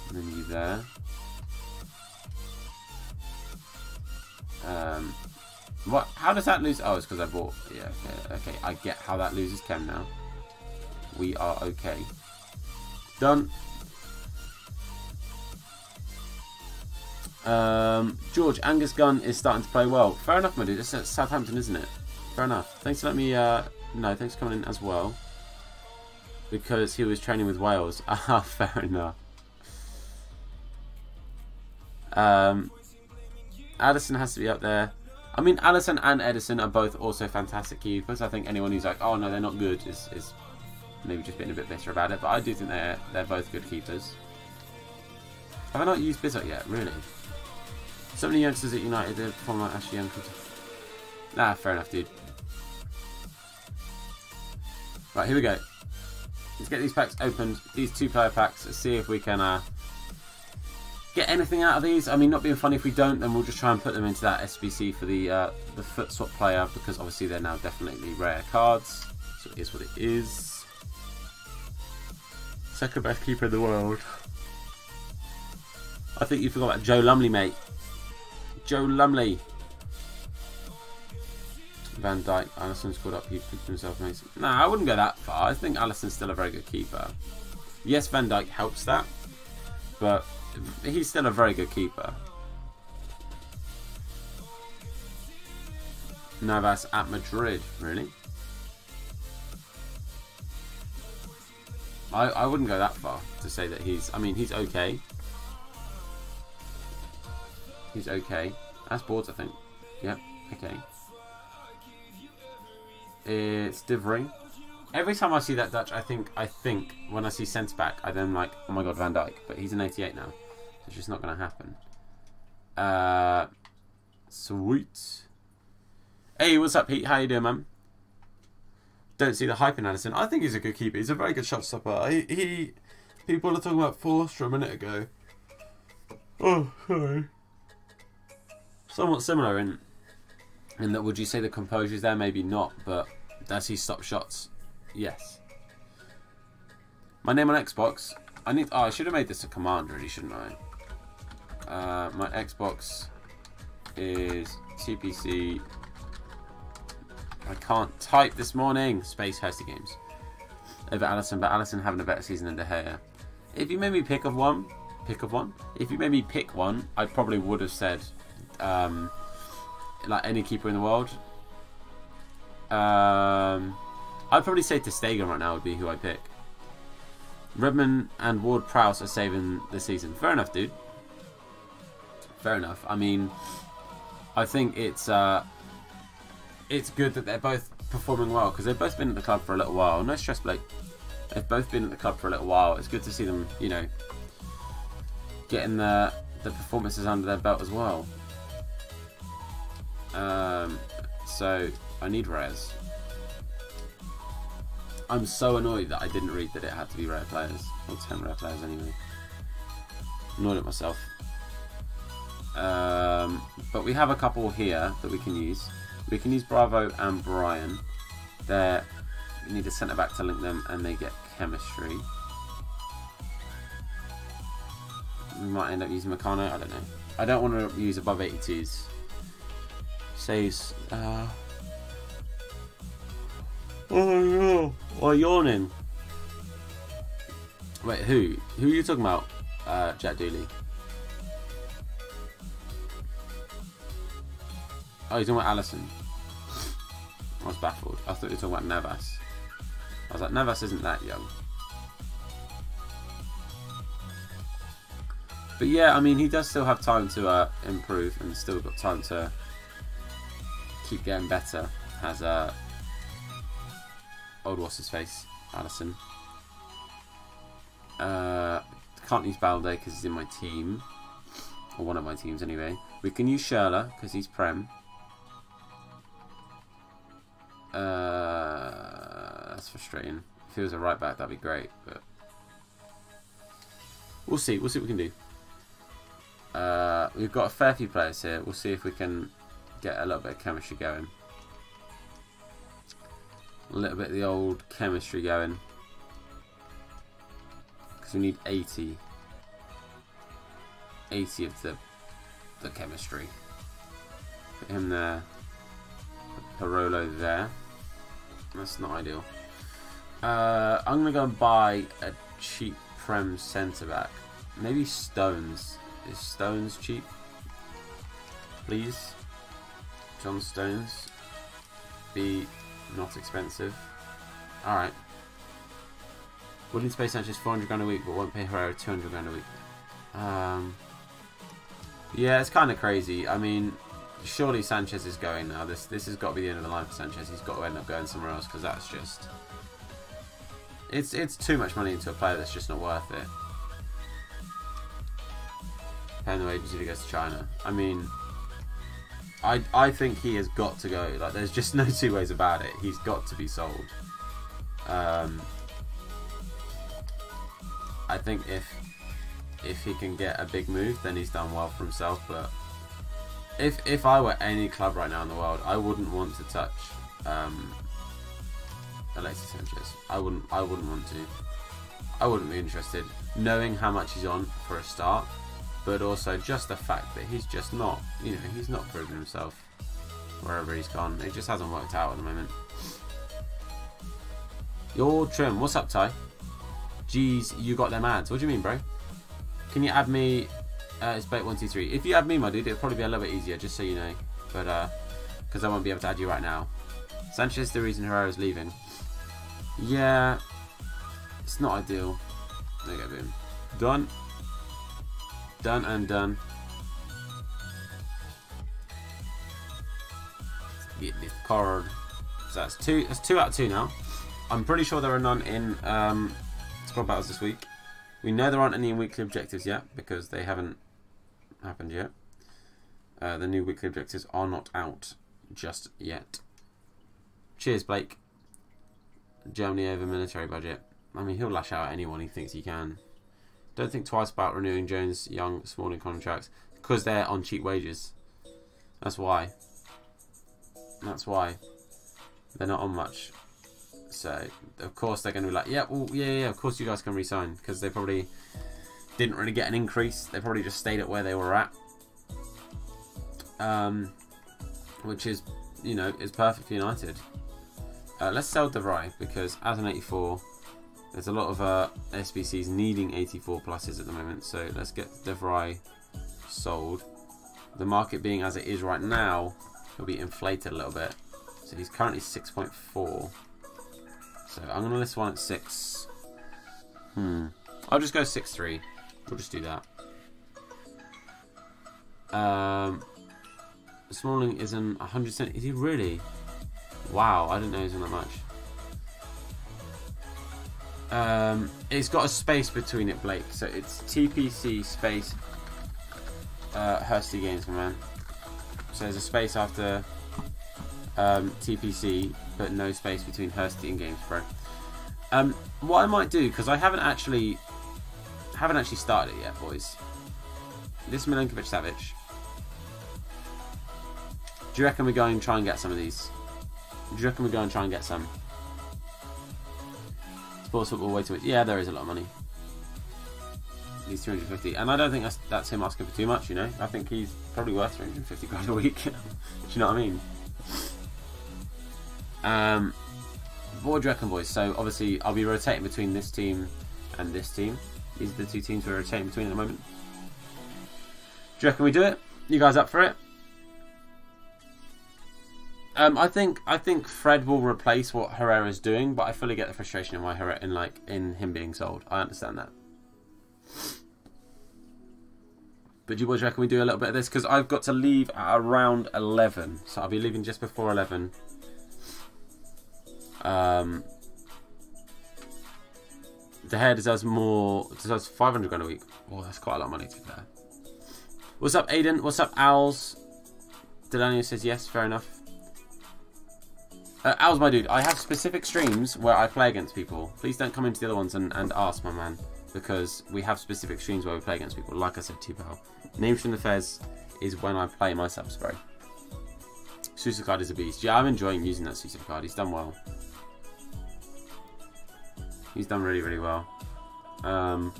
And then you there. What? How does that lose? Oh, it's because I bought. Yeah, okay. I get how that loses chem now. We are okay. Done. George, Angus Gunn is starting to play well. Fair enough, my dude. It's at Southampton, isn't it? Fair enough. Thanks for letting me. No, thanks for coming in as well. Because he was training with Wales. Ah, fair enough. Addison has to be up there. I mean, Alisson and Edison are both also fantastic keepers. I think anyone who's like, oh no, they're not good, is maybe just being a bit bitter about it. But I do think they're both good keepers. Have I not used Bizzot yet? Really? So many youngsters at United that perform like Ashley Young. Nah, fair enough, dude. Right, here we go. Let's get these packs opened. These 2-player packs. Let's see if we can get anything out of these. I mean, not being funny if we don't, then we'll just try and put them into that SBC for the foot swap player, because obviously they're now definitely rare cards. So it is what it is. Second best keeper in the world. I think you forgot about Joe Lumley, mate. Joe Lumley. Van Dijk. Alisson's caught up. He picked himself, mate. Nah, I wouldn't go that far. I think Alisson's still a very good keeper. Yes, Van Dijk helps that, but he's still a very good keeper. Navas at Madrid, really? I wouldn't go that far to say that he's... I mean, he's okay. He's okay. That's boards, I think. Yep, okay. It's Divering. Every time I see that Dutch, I think when I see centre back, I then like, oh my god, Van Dijk. But he's an 88 now. It's just not going to happen. Sweet. Hey, what's up, Pete? How you doing, man? Don't see the hype in Addison. I think he's a good keeper. He's a very good shot stopper. People were talking about Forster a minute ago. Oh, sorry. Somewhat similar in that. Would you say the composure's there? Maybe not, but does he stop shots? Yes. My name on Xbox. I should have made this a command, really, shouldn't I? My Xbox is TPC. I can't type this morning. Space Husty Games over Alisson, but Alisson having a better season than De Gea. If you made me pick one. If you made me pick one, I probably would have said like any keeper in the world. I'd probably say Ter Stegen right now would be who I pick. Redmond and Ward-Prowse are saving the season. Fair enough, dude. Fair enough. I mean, I think it's good that they're both performing well, because they've both been at the club for a little while. No stress, Blake. They've both been at the club for a little while. It's good to see them, you know, getting the performances under their belt as well. So I need rares. I'm so annoyed that I didn't read that it had to be rare players, or 10 rare players anyway. Annoyed at myself. But we have a couple here that we can use. We can use Bravo and Brian. We need a centre back to link them, and they get chemistry. We might end up using Meccano. I don't know. I don't want to use above 82s. Saves. Oh no! Oh, yawning. Wait, who? Who are you talking about, Jack Dooley? Oh, you're talking about Allison. I was baffled. I thought you were talking about Navas. I was like, Navas isn't that young. But yeah, I mean, he does still have time to improve, and still got time to keep getting better. Has old what's his face, Allison. Can't use Balde because he's in my team, or one of my teams anyway. We can use Sherla because he's Prem. That's frustrating. If he was a right back, that'd be great, but we'll see. We'll see what we can do. We've got a fair few players here. We'll see if we can get a little bit of chemistry going. A little bit of the old chemistry going. Because we need 80. 80 of the chemistry. Put him there. Put Parolo there. That's not ideal. I'm going to go and buy a cheap Prem centre back. Maybe Stones. Is Stones cheap? Please. John Stones. Be not expensive. Alright. Wouldn't pay Sanchez 400 grand a week, but won't pay Herrera 200 grand a week. Yeah, it's kind of crazy. I mean, surely Sanchez is going now. This has got to be the end of the line for Sanchez. He's got to end up going somewhere else, because that's just... It's too much money into a player that's just not worth it. Paying the wages if he goes to China. I mean, I think he has got to go. Like, there's just no two ways about it. He's got to be sold. I think if he can get a big move, then he's done well for himself. But if I were any club right now in the world, I wouldn't want to touch Alexis Sanchez. I wouldn't want to. I wouldn't be interested, knowing how much he's on for a start, but also just the fact that he's just not, you know, he's not proven himself wherever he's gone. It just hasn't worked out at the moment. You're trim. What's up, Ty? Jeez, you got them ads. What do you mean, bro? Can you add me? It's bait123. If you add me, my dude, it'll probably be a little bit easier, just so you know. But because I won't be able to add you right now. Sanchez is the reason Herrera's leaving. Yeah, it's not ideal. There you go, boom. Done. Done and done. Get this card. So that's two. That's 2 out of 2 now. I'm pretty sure there are none in squad battles this week. We know there aren't any in weekly objectives yet because they haven't happened yet. The new weekly objectives are not out just yet. Cheers, Blake. Germany over military budget. I mean, he'll lash out at anyone he thinks he can. Don't think twice about renewing Jones, Young, Smalling contracts because they're on cheap wages. That's why. That's why. They're not on much. So, of course, they're going to be like, yeah, well, yeah, of course you guys can resign, because they probably didn't really get an increase. They probably just stayed at where they were at. Which is, you know, is perfect for United. Let's sell De Vrij, because as an 84, there's a lot of SBCs needing 84 pluses at the moment. So, let's get De Vrij sold. The market being as it is right now, will be inflated a little bit. So, he's currently 6.4. So I'm going to list one at 6. I'll just go 6.3. We'll just do that. Smalling is in 100%. Is he really? Wow, I didn't know he was in that much. It's got a space between it, Blake. So it's TPC space Hursty Games, my man. So there's a space after TPC, but no space between Hursty and Games Pro. What I might do, because I haven't actually started it yet, boys. This Milinkovic Savic. Do you reckon we go and try and get some of these? Do you reckon we go and try and get some? Sports football way too much. Yeah, there is a lot of money. He's 250, and I don't think that's him asking for too much. You know, I think he's probably worth 350 grand a week. Do you know what I mean? What do you reckon, boys? So obviously I'll be rotating between this team and this team. These are the two teams we're rotating between at the moment. Do you reckon we do it? You guys up for it? I think Fred will replace what Herrera's doing, but I fully get the frustration in why in him being sold. I understand that. But do you boys reckon we do a little bit of this? Because I've got to leave at around 11, so I'll be leaving just before 11. The head does more. Does 500 grand a week. Oh, that's quite a lot of money to be fair. What's up, Aiden? What's up, Owls? Delania says yes. Fair enough. Owls, my dude. I have specific streams where I play against people. Please don't come into the other ones and ask, my man, because we have specific streams where we play against people. Like I said to you, pal. Names from the Fez is when I play my subs, bro. Susa card is a beast. Yeah, I'm enjoying using that Susa card. He's done well. He's done really, really well. I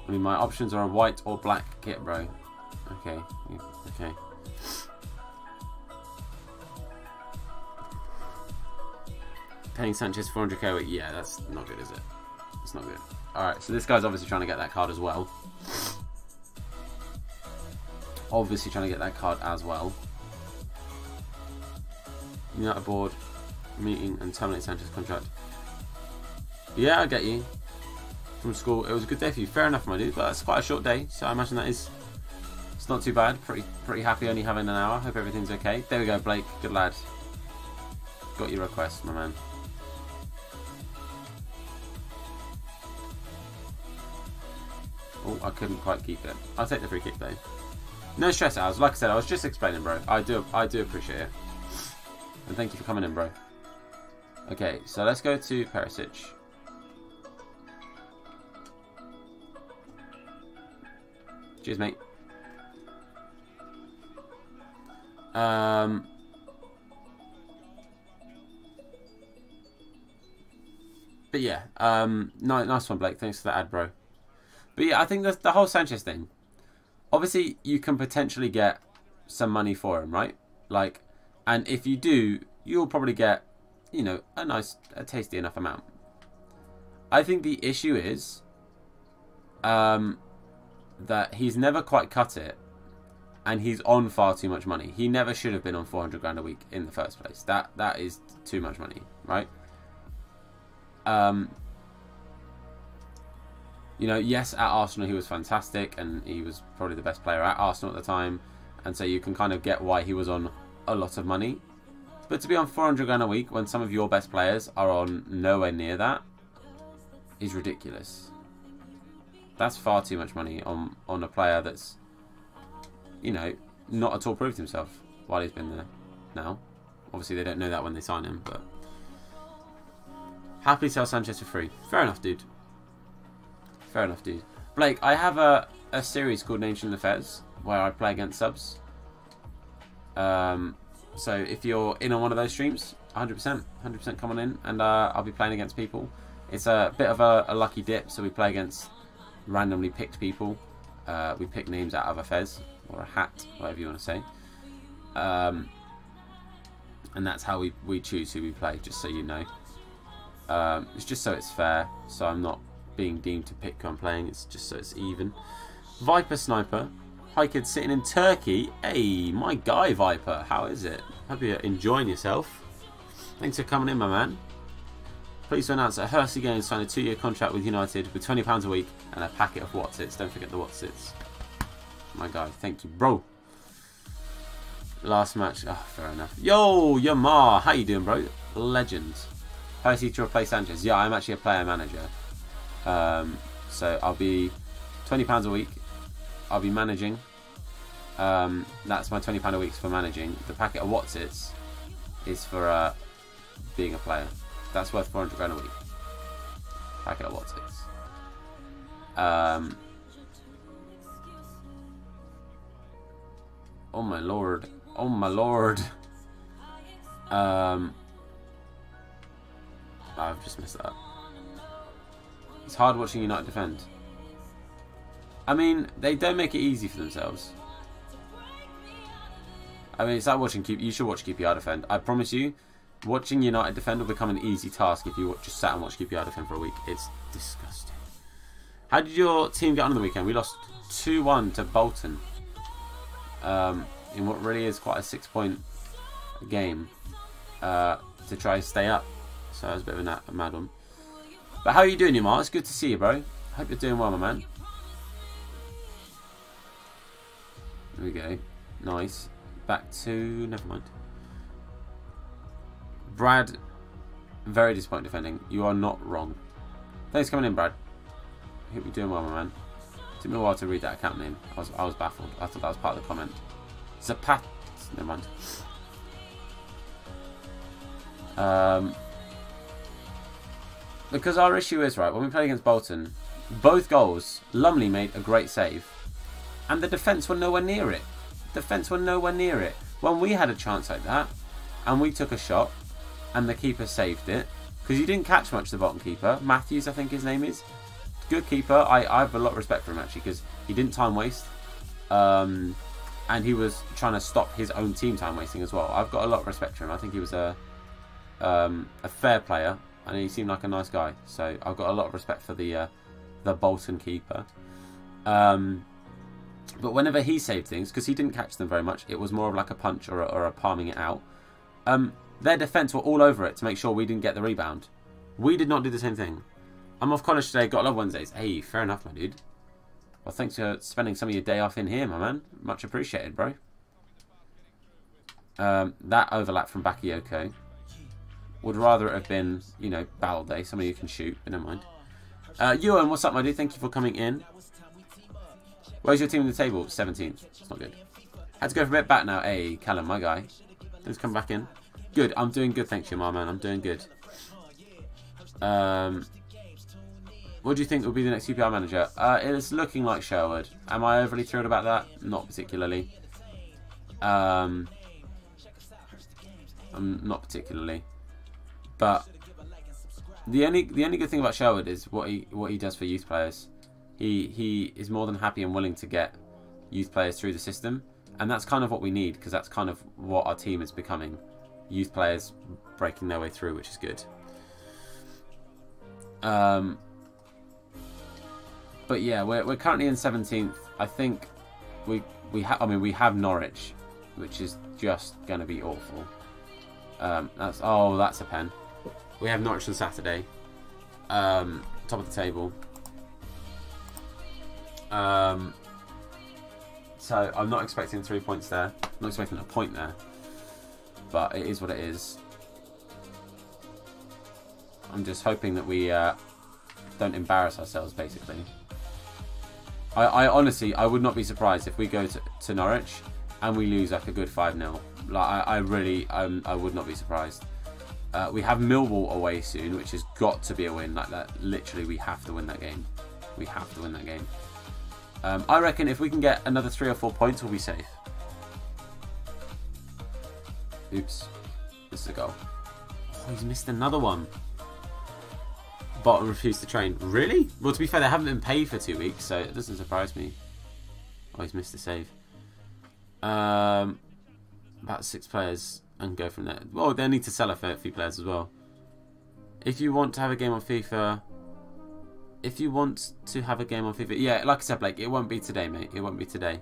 mean, my options are a white or black kit, bro. Okay. Okay. Paying Sanchez 400k a week. Yeah, that's not good, is it? It's not good. Alright, so this guy's obviously trying to get that card as well. Obviously trying to get that card as well. United board meeting and terminate Sanchez contract. Yeah, I get you. From school, it was a good day for you. Fair enough, my dude, but that's quite a short day, so I imagine that is. It's not too bad. Pretty happy only having an hour. Hope everything's okay. There we go, Blake. Good lad. Got your request, my man. Oh, I couldn't quite keep it. I'll take the free kick though. No stress, Als. Like I said, I was just explaining, bro. I do appreciate it. And thank you for coming in, bro. Okay, so let's go to Perisic. Cheers, mate. But yeah, nice one, Blake. Thanks for the ad, bro. But yeah, I think that's the whole Sanchez thing. Obviously, you can potentially get some money for him, right? Like, and if you do, you'll probably get, you know, a tasty enough amount. I think the issue is that he's never quite cut it, and he's on far too much money. He never should have been on 400 grand a week in the first place. That is too much money, right? You know, yes, at Arsenal he was fantastic, and he was probably the best player at Arsenal at the time, and so you can kind of get why he was on a lot of money. But to be on 400 grand a week when some of your best players are on nowhere near that is ridiculous. That's far too much money on a player that's, you know, not at all proved himself while he's been there now. Obviously they don't know that when they sign him, but happily sell Sanchez for free. Fair enough, dude. Fair enough, dude. Blake, I have a series called Names from the Fez where I play against subs. So if you're in on one of those streams, 100% come on in, and I'll be playing against people. It's a bit of a lucky dip, so we play against randomly picked people. We pick names out of a fez or a hat, whatever you want to say. And that's how we choose who we play, just so you know. It's just so it's fair, so I'm not being deemed to pick who I'm playing. It's just so it's even. Viper Sniper. Hi kids sitting in Turkey. Hey, my guy Viper, how is it? Hope you're enjoying yourself. Thanks for coming in, my man. Please to announce that Hersey Games signed a 2-year contract with United with £20 a week and a packet of Watsits. Don't forget the Watsits. My guy, thank you, bro. Last match. Oh, fair enough. Yo, Yamar, how you doing, bro? Legend. Hersey to replace Sanchez. Yeah, I'm actually a player manager. So I'll be £20 a week. I'll be managing. That's my £20 a week for managing. The packet of Watsits is for being a player. That's worth 400 grand a week. Packet of Watsits. Oh my lord. Oh my lord. I've just messed that up. It's hard watching United defend. I mean, they don't make it easy for themselves. I mean, it's like watching you should watch QPR defend. I promise you, watching United defend will become an easy task if you just sat and watch QPR defend for a week. It's disgusting. How did your team get on the weekend? We lost 2-1 to Bolton. In what really is quite a 6-point game to try and stay up. So that was a bit of a mad one. But how are you doing, Yamar? It's good to see you, bro. Hope you're doing well, my man. There we go. Nice. Back to... Never mind. Brad, very disappointed defending. You are not wrong. Thanks for coming in, Brad. Hope you're doing well, my man. Took me a while to read that account name. I was baffled. I thought that was part of the comment. Zapat. Never mind. Because our issue is, right, when we played against Bolton, both goals, Lumley made a great save. And the defence were nowhere near it. Defence were nowhere near it. When we had a chance like that, and we took a shot, and the keeper saved it, because he didn't catch much, the bottom keeper. Matthews, I think his name is. Good keeper. I have a lot of respect for him, actually, because he didn't time waste. And he was trying to stop his own team time wasting as well. I've got a lot of respect for him. I think he was a fair player, and he seemed like a nice guy. So I've got a lot of respect for the Bolton keeper. But whenever he saved things, because he didn't catch them very much, it was more of like a punch or a palming it out. Their defence were all over it to make sure we didn't get the rebound. We did not do the same thing. I'm off college today, got love Wednesdays. Hey, fair enough, my dude. Well, thanks for spending some of your day off in here, my man. Much appreciated, bro. That overlap from Bakayoko. Would rather it have been, you know, Balde, somebody who can shoot, but never mind. Ewan, what's up, my dude? Thank you for coming in. Where's your team in the table? 17th. It's not good. Had to go for a bit back now. Hey, Callum, my guy. Let's come back in. Good. I'm doing good, thanks you, my man. I'm doing good. What do you think will be the next QPR manager? It is looking like Sherwood. Am I overly thrilled about that? Not particularly. I'm not particularly. But the only good thing about Sherwood is what he does for youth players. He is more than happy and willing to get youth players through the system, and that's kind of what we need, because that's kind of what our team is becoming. Youth players breaking their way through, which is good. But yeah, we're currently in 17th. I think we have Norwich, which is just going to be awful. That's a pen. We have Norwich on Saturday. Top of the table. So I'm not expecting 3 points there. I'm not expecting a point there. But it is what it is. I'm just hoping that we don't embarrass ourselves, basically. I honestly, I would not be surprised if we go to Norwich and we lose like a good 5-0. Like I would not be surprised. We have Millwall away soon, which has got to be a win. Like that, literally, we have to win that game. We have to win that game. I reckon if we can get another 3 or 4 points, we'll be safe. Oops, this is a goal. Oh, he's missed another one. Bottom refused to train. Really? Well, to be fair, they haven't been paid for 2 weeks, so it doesn't surprise me. Oh, he's missed a save. About 6 players and go from there. Well, they need to sell a few players as well. If you want to have a game on FIFA... Yeah, like I said, Blake, it won't be today, mate. It won't be today.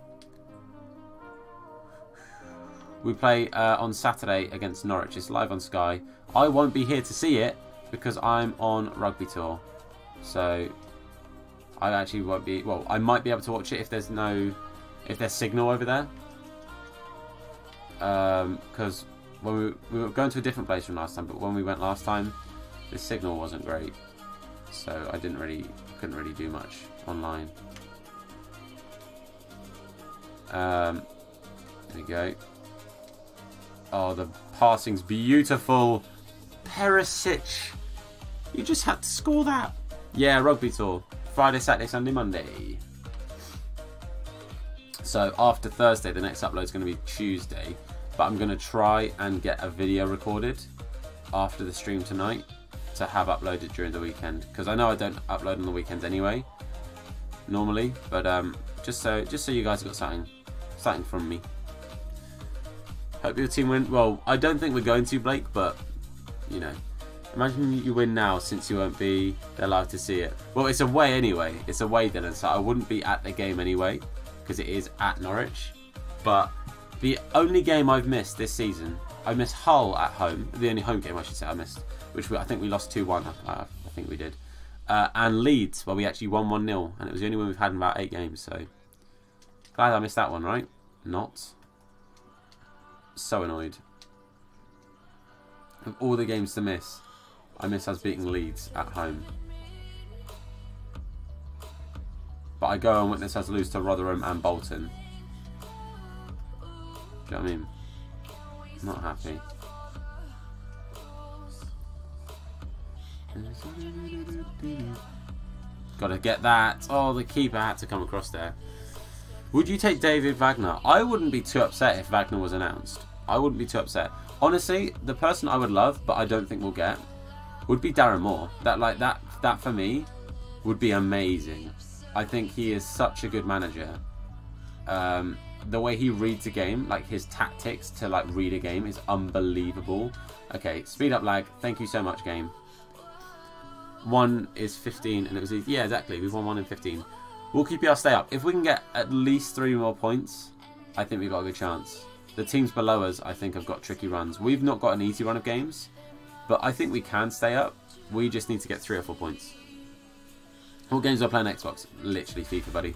We play on Saturday against Norwich. It's live on Sky. I won't be here to see it because I'm on rugby tour. So I actually won't be... Well, I might be able to watch it if there's signal over there. Because when we were going to a different place from last time, but when we went last time, the signal wasn't great. So I couldn't really do much online. There we go. Oh, the passing's beautiful. Perisic. You just had to score that. Yeah, rugby tour. Friday, Saturday, Sunday, Monday. So after Thursday, the next upload is going to be Tuesday. But I'm going to try and get a video recorded after the stream tonight to have uploaded during the weekend, because I know I don't upload on the weekends anyway normally, but just so you guys have got something from me. Hope your team win. Well, I don't think we're going to, Blake, but you know, Imagine you win now, since you won't be allowed to see it. Well, it's away anyway. It's away, Dylan, so I wouldn't be at the game anyway, because it is at Norwich. But the only game I've missed this season, I missed Hull at home. The only home game I should say I missed, which I think we lost 2-1. I think we did. And Leeds, where we actually won 1-0, and it was the only one we've had in about 8 games. So glad I missed that one, right? Not. So annoyed. Of all the games to miss, I miss us beating Leeds at home. But I go and witness us lose to Rotherham and Bolton. Do you know what I mean? Not happy. Gotta get that. Oh, the keeper had to come across there. Would you take David Wagner? I wouldn't be too upset if Wagner was announced. I wouldn't be too upset. Honestly, the person I would love, but I don't think we'll get, would be Darren Moore. That for me would be amazing. I think he is such a good manager. The way he reads a game, like his tactics to like read a game, is unbelievable. Okay, speed up lag. Thank you so much, game. 1 is 15, and it was easy. Yeah, exactly. We've won 1 in 15. We'll keep our stay up. If we can get at least 3 more points, I think we've got a good chance. The teams below us, I think, have got tricky runs. We've not got an easy run of games, but I think we can stay up. We just need to get 3 or 4 points. What games do I play on Xbox? Literally FIFA, buddy.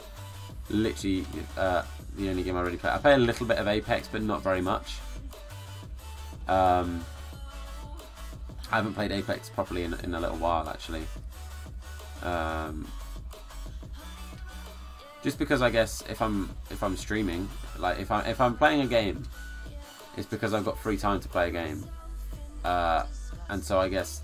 Literally the only game I really play. I play a little bit of Apex, but not very much. I haven't played Apex properly in a little while, actually. Just because I guess if I'm streaming, like if I'm playing a game, it's because I've got free time to play a game, and so I guess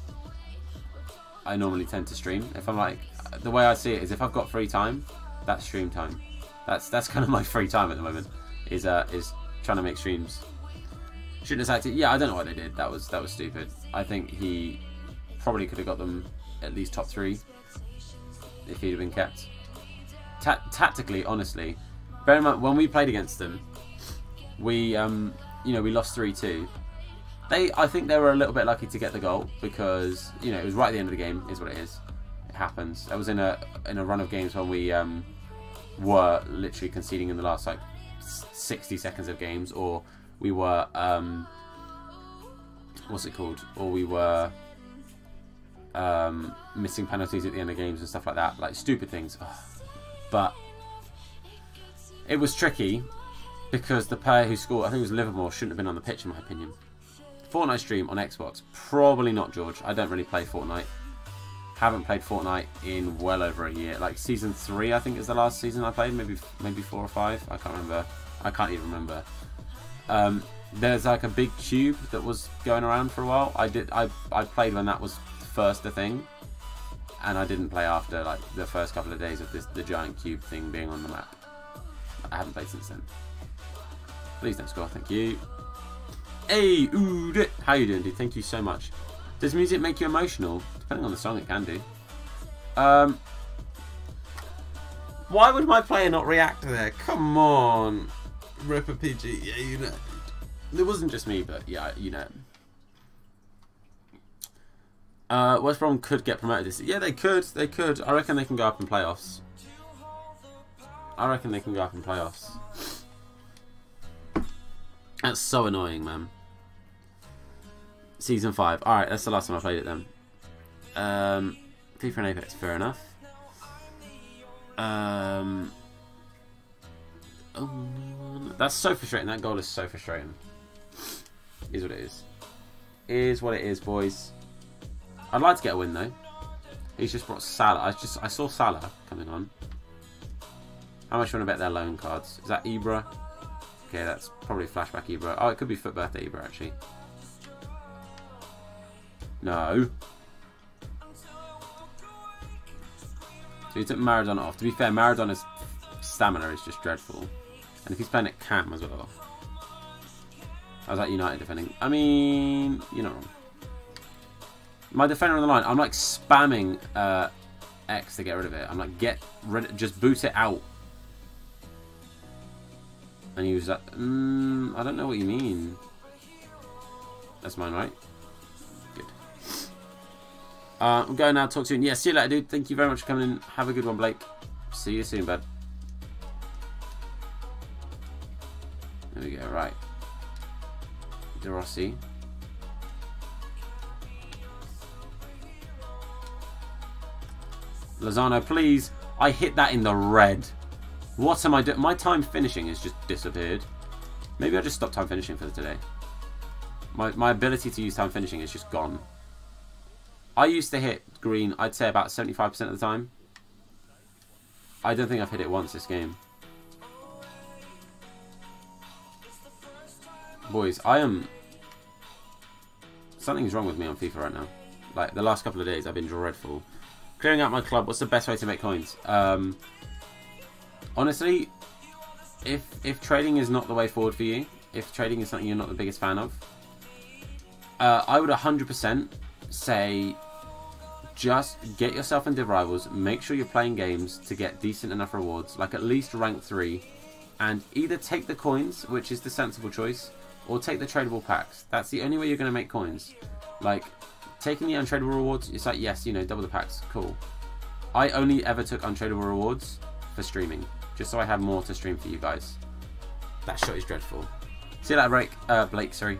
I normally tend to stream. If I'm like, the way I see it is, if I've got free time, that's stream time. That's kind of my free time at the moment. Is trying to make streams. Shouldn't have sacked it. Yeah, I don't know why they did. That was stupid. I think he probably could have got them at least top 3 if he'd have been kept. Tactically, honestly, bear in mind when we played against them, we we lost 3-2. I think they were a little bit lucky to get the goal because it was right at the end of the game. Is what it is. It happens. That was in a run of games when we were literally conceding in the last like 60 seconds of games, or we were what's it called? Or we were missing penalties at the end of games and stuff like that, like stupid things. Ugh. But it was tricky because the player who scored, I think it was Livermore, shouldn't have been on the pitch in my opinion. Fortnite stream on Xbox, probably not, George. I don't really play Fortnite. Haven't played Fortnite in well over a year. Like season 3, I think is the last season I played. Maybe 4 or 5. I can't remember. I can't even remember. There's like a big cube that was going around for a while. I played when that was first a thing, and I didn't play after like the first couple of days of the giant cube thing being on the map. I haven't played since then. Please don't score, thank you. Hey, Ood! How you doing, dude? Thank you so much. Does music make you emotional? Depending on the song, it can do. Why would my player not react there? Come on. Ripper PG, yeah, you know. It wasn't just me, but yeah, you know. West Brom could get promoted this. Yeah, they could. They could. I reckon they can go up in playoffs. That's so annoying, man. Season 5. Alright, that's the last time I played it then. FIFA and Apex, fair enough. Oh, that's so frustrating. That goal is so frustrating. Is what it is. Is what it is, boys. I'd like to get a win though. He's just brought Salah. I saw Salah coming on. How much do you want to bet their loan cards? Is that Ibra? Okay, that's probably flashback Ibra. Oh, it could be foot birthday Ibra actually. No. So he took Maradona off. To be fair, Maradona's stamina is just dreadful. And if he's playing at Cam as well. I was at United defending. I mean, you're not wrong. My defender on the line, I'm like spamming X to get rid of it. I'm like, just boot it out. And he was like, I don't know what you mean. That's mine, right? Good. I'm going now. Talk soon. Yeah, see you later, dude. Thank you very much for coming in. Have a good one, Blake. See you soon, bud. There we go. Right. De Rossi. Lozano, please. I hit that in the red. What am I doing? My time finishing has just disappeared. Maybe I'll just stop time finishing for today. My ability to use time finishing is just gone. I used to hit green, I'd say about 75% of the time. I don't think I've hit it once this game. Boys, I am... Something's wrong with me on FIFA right now. Like, the last couple of days, I've been dreadful. Clearing out my club, what's the best way to make coins? Honestly, if trading is not the way forward for you, if trading is something you're not the biggest fan of, I would 100% say just get yourself in Div Rivals, make sure you're playing games to get decent enough rewards, like at least rank 3, and either take the coins, which is the sensible choice, or take the tradable packs. That's the only way you're going to make coins. Like, taking the untradeable rewards, it's like, yes, you know, double the packs, cool. I only ever took untradeable rewards for streaming, just so I had more to stream for you guys. That shot is dreadful. See you later, Blake, sorry.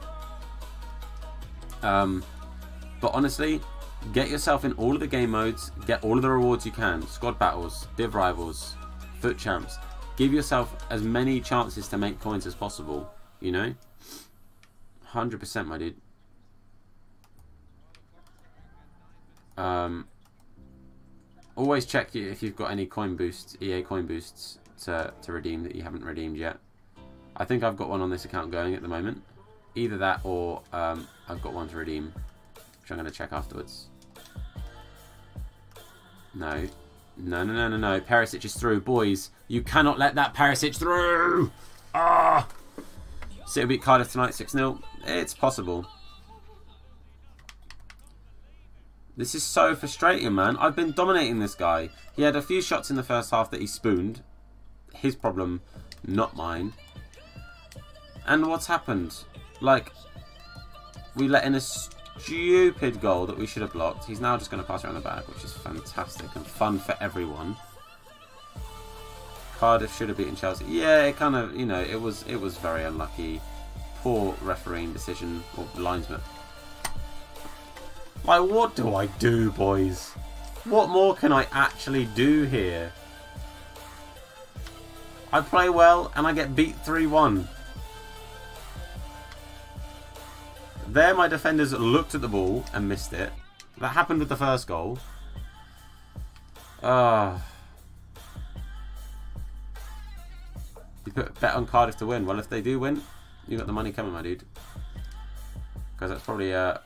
But honestly, get yourself in all of the game modes, get all of the rewards you can. Squad battles, Div Rivals, Foot Champs. Give yourself as many chances to make coins as possible, you know? 100%, my dude. Always check if you've got any coin boosts, EA coin boosts to redeem that you haven't redeemed yet. I think I've got one on this account going at the moment. Either that or I've got one to redeem, which I'm going to check afterwards. No. No. Perisic is through. Boys, you cannot let that Perisic through! Ah! City beat Cardiff tonight 6-0. It's possible. This is so frustrating, man. I've been dominating this guy. He had a few shots in the first half that he spooned. His problem, not mine. And what's happened? Like, we let in a stupid goal that we should have blocked. He's now just going to pass around the bag, which is fantastic and fun for everyone. Cardiff should have beaten Chelsea. Yeah, it kind of, you know, it was very unlucky. Poor refereeing decision, or linesman. Like, what do I do, boys? What more can I actually do here? I play well and I get beat 3-1. There, my defenders looked at the ball and missed it. That happened with the first goal. You put bet on Cardiff to win. Well, if they do win, you got the money coming, my dude. Because that's probably a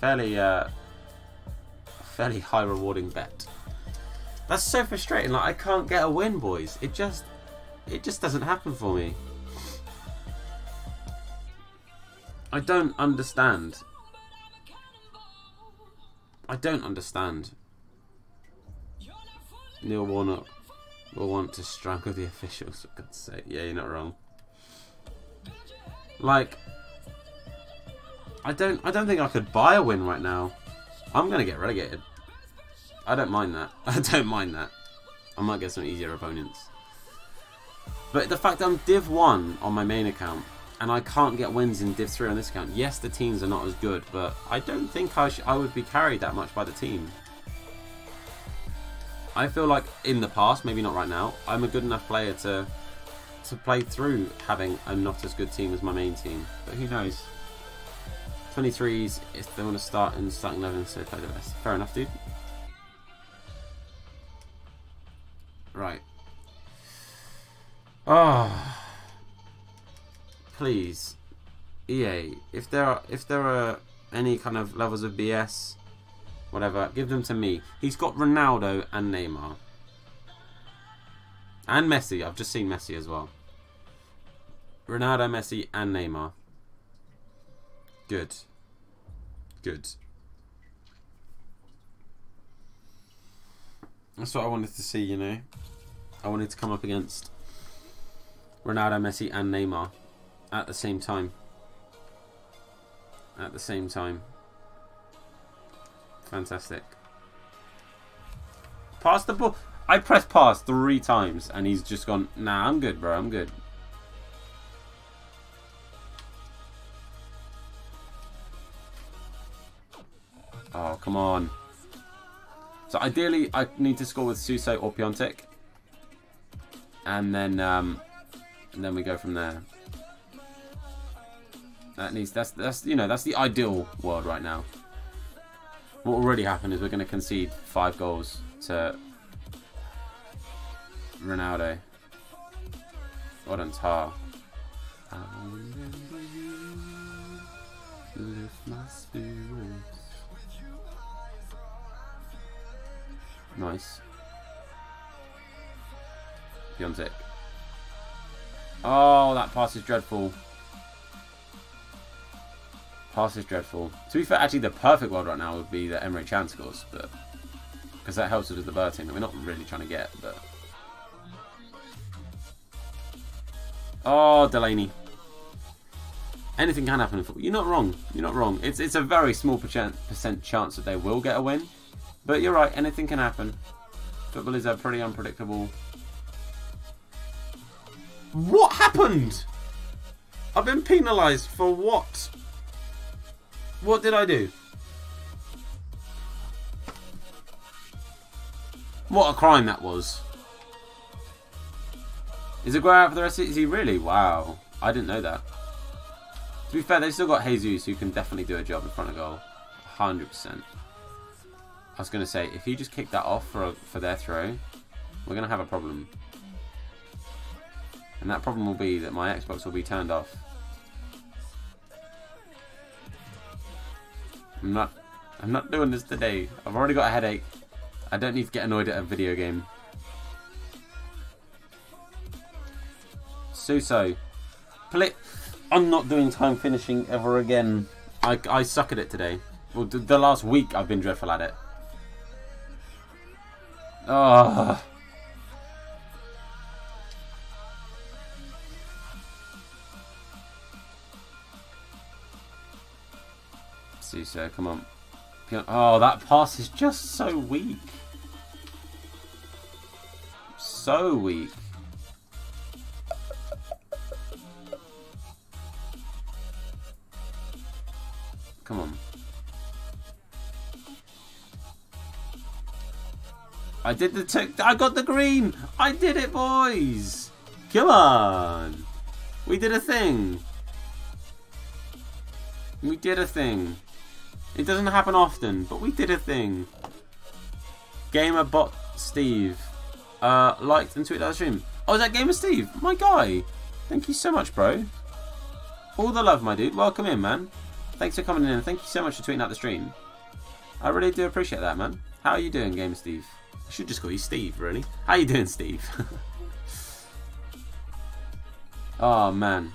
fairly high rewarding bet. That's so frustrating. Like, I can't get a win, boys. It just doesn't happen for me. I don't understand. I don't understand. Neil Warnock will want to strangle the officials, for God's sake. Yeah, you're not wrong. Like, I don't think I could buy a win right now. I'm gonna get relegated. I don't mind that. I don't mind that. I might get some easier opponents. But the fact that I'm Div 1 on my main account and I can't get wins in Div 3 on this account. Yes, the teams are not as good, but I don't think I would be carried that much by the team. I feel like in the past, maybe not right now, I'm a good enough player to play through having a not as good team as my main team. But who knows? 23s, if they want to start in starting 11, so play the best. Fair enough, dude. Right. Oh, please, EA, if there are any kind of levels of BS, whatever, give them to me. He's got Ronaldo and Neymar. And Messi. I've just seen Messi as well. Ronaldo, Messi and Neymar. Good. Good. That's what I wanted to see, you know. I wanted to come up against Ronaldo, Messi and Neymar at the same time. At the same time. Fantastic. Pass the ball. I pressed pass 3 times and he's just gone, nah, I'm good, bro. I'm good. Oh, come on. So ideally, I need to score with Suso or Piontek. And then we go from there. That's you know, that's the ideal world right now. What will really happen is we're going to concede 5 goals to Ronaldo. Well done, Tar. I remember you, lift my spirits. Nice. Piontek. Oh, that pass is dreadful. Pass is dreadful. To be fair, actually, the perfect world right now would be that Emre Can scores, but because that helps us with the Berting that we're not really trying to get. But oh, Delaney. Anything can happen in football. You're not wrong. You're not wrong. It's a very small percent chance that they will get a win, but you're right. Anything can happen. Football is a pretty unpredictable. What happened? I've been penalised for what? What did I do? What a crime that was. Is Aguero out for the rest of it? Is he really? Wow. I didn't know that. To be fair, they've still got Jesus who can definitely do a job in front of goal. 100%. I was going to say, if you just kick that off for their throw, we're going to have a problem. And that problem will be that my Xbox will be turned off. I'm not doing this today. I've already got a headache. I don't need to get annoyed at a video game. Suso. I'm not doing time finishing ever again. I suck at it today. Well, the last week I've been dreadful at it. Oh. Suso, come on. Oh, that pass is just so weak. So weak. Come on. I did the tick. I got the green. I did it, boys. Come on. We did a thing. We did a thing. It doesn't happen often, but we did a thing. GamerBot Steve liked and tweeted out the stream. Oh, is that Gamer Steve? My guy. Thank you so much, bro. All the love, my dude. Welcome in, man. Thanks for coming in. Thank you so much for tweeting out the stream. I really do appreciate that, man. How are you doing, Gamer Steve? I should just call you Steve, really. How you doing, Steve? Oh, man.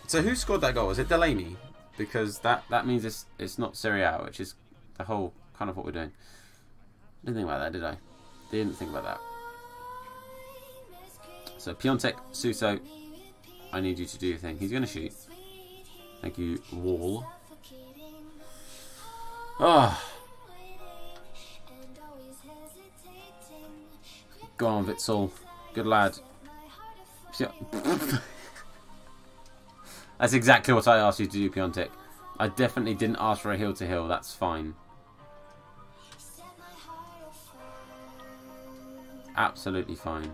So who scored that goal? Was it Delaney? Because that means it's not Serie A, which is the whole kind of what we're doing. Didn't think about that, did I? Didn't think about that. So Piontek, Suso, I need you to do your thing. He's going to shoot. Thank you, Wall. Oh. Go on, Witsel. Good lad. That's exactly what I asked you to do, Piontek. I definitely didn't ask for a heel to heel. That's fine. Absolutely fine.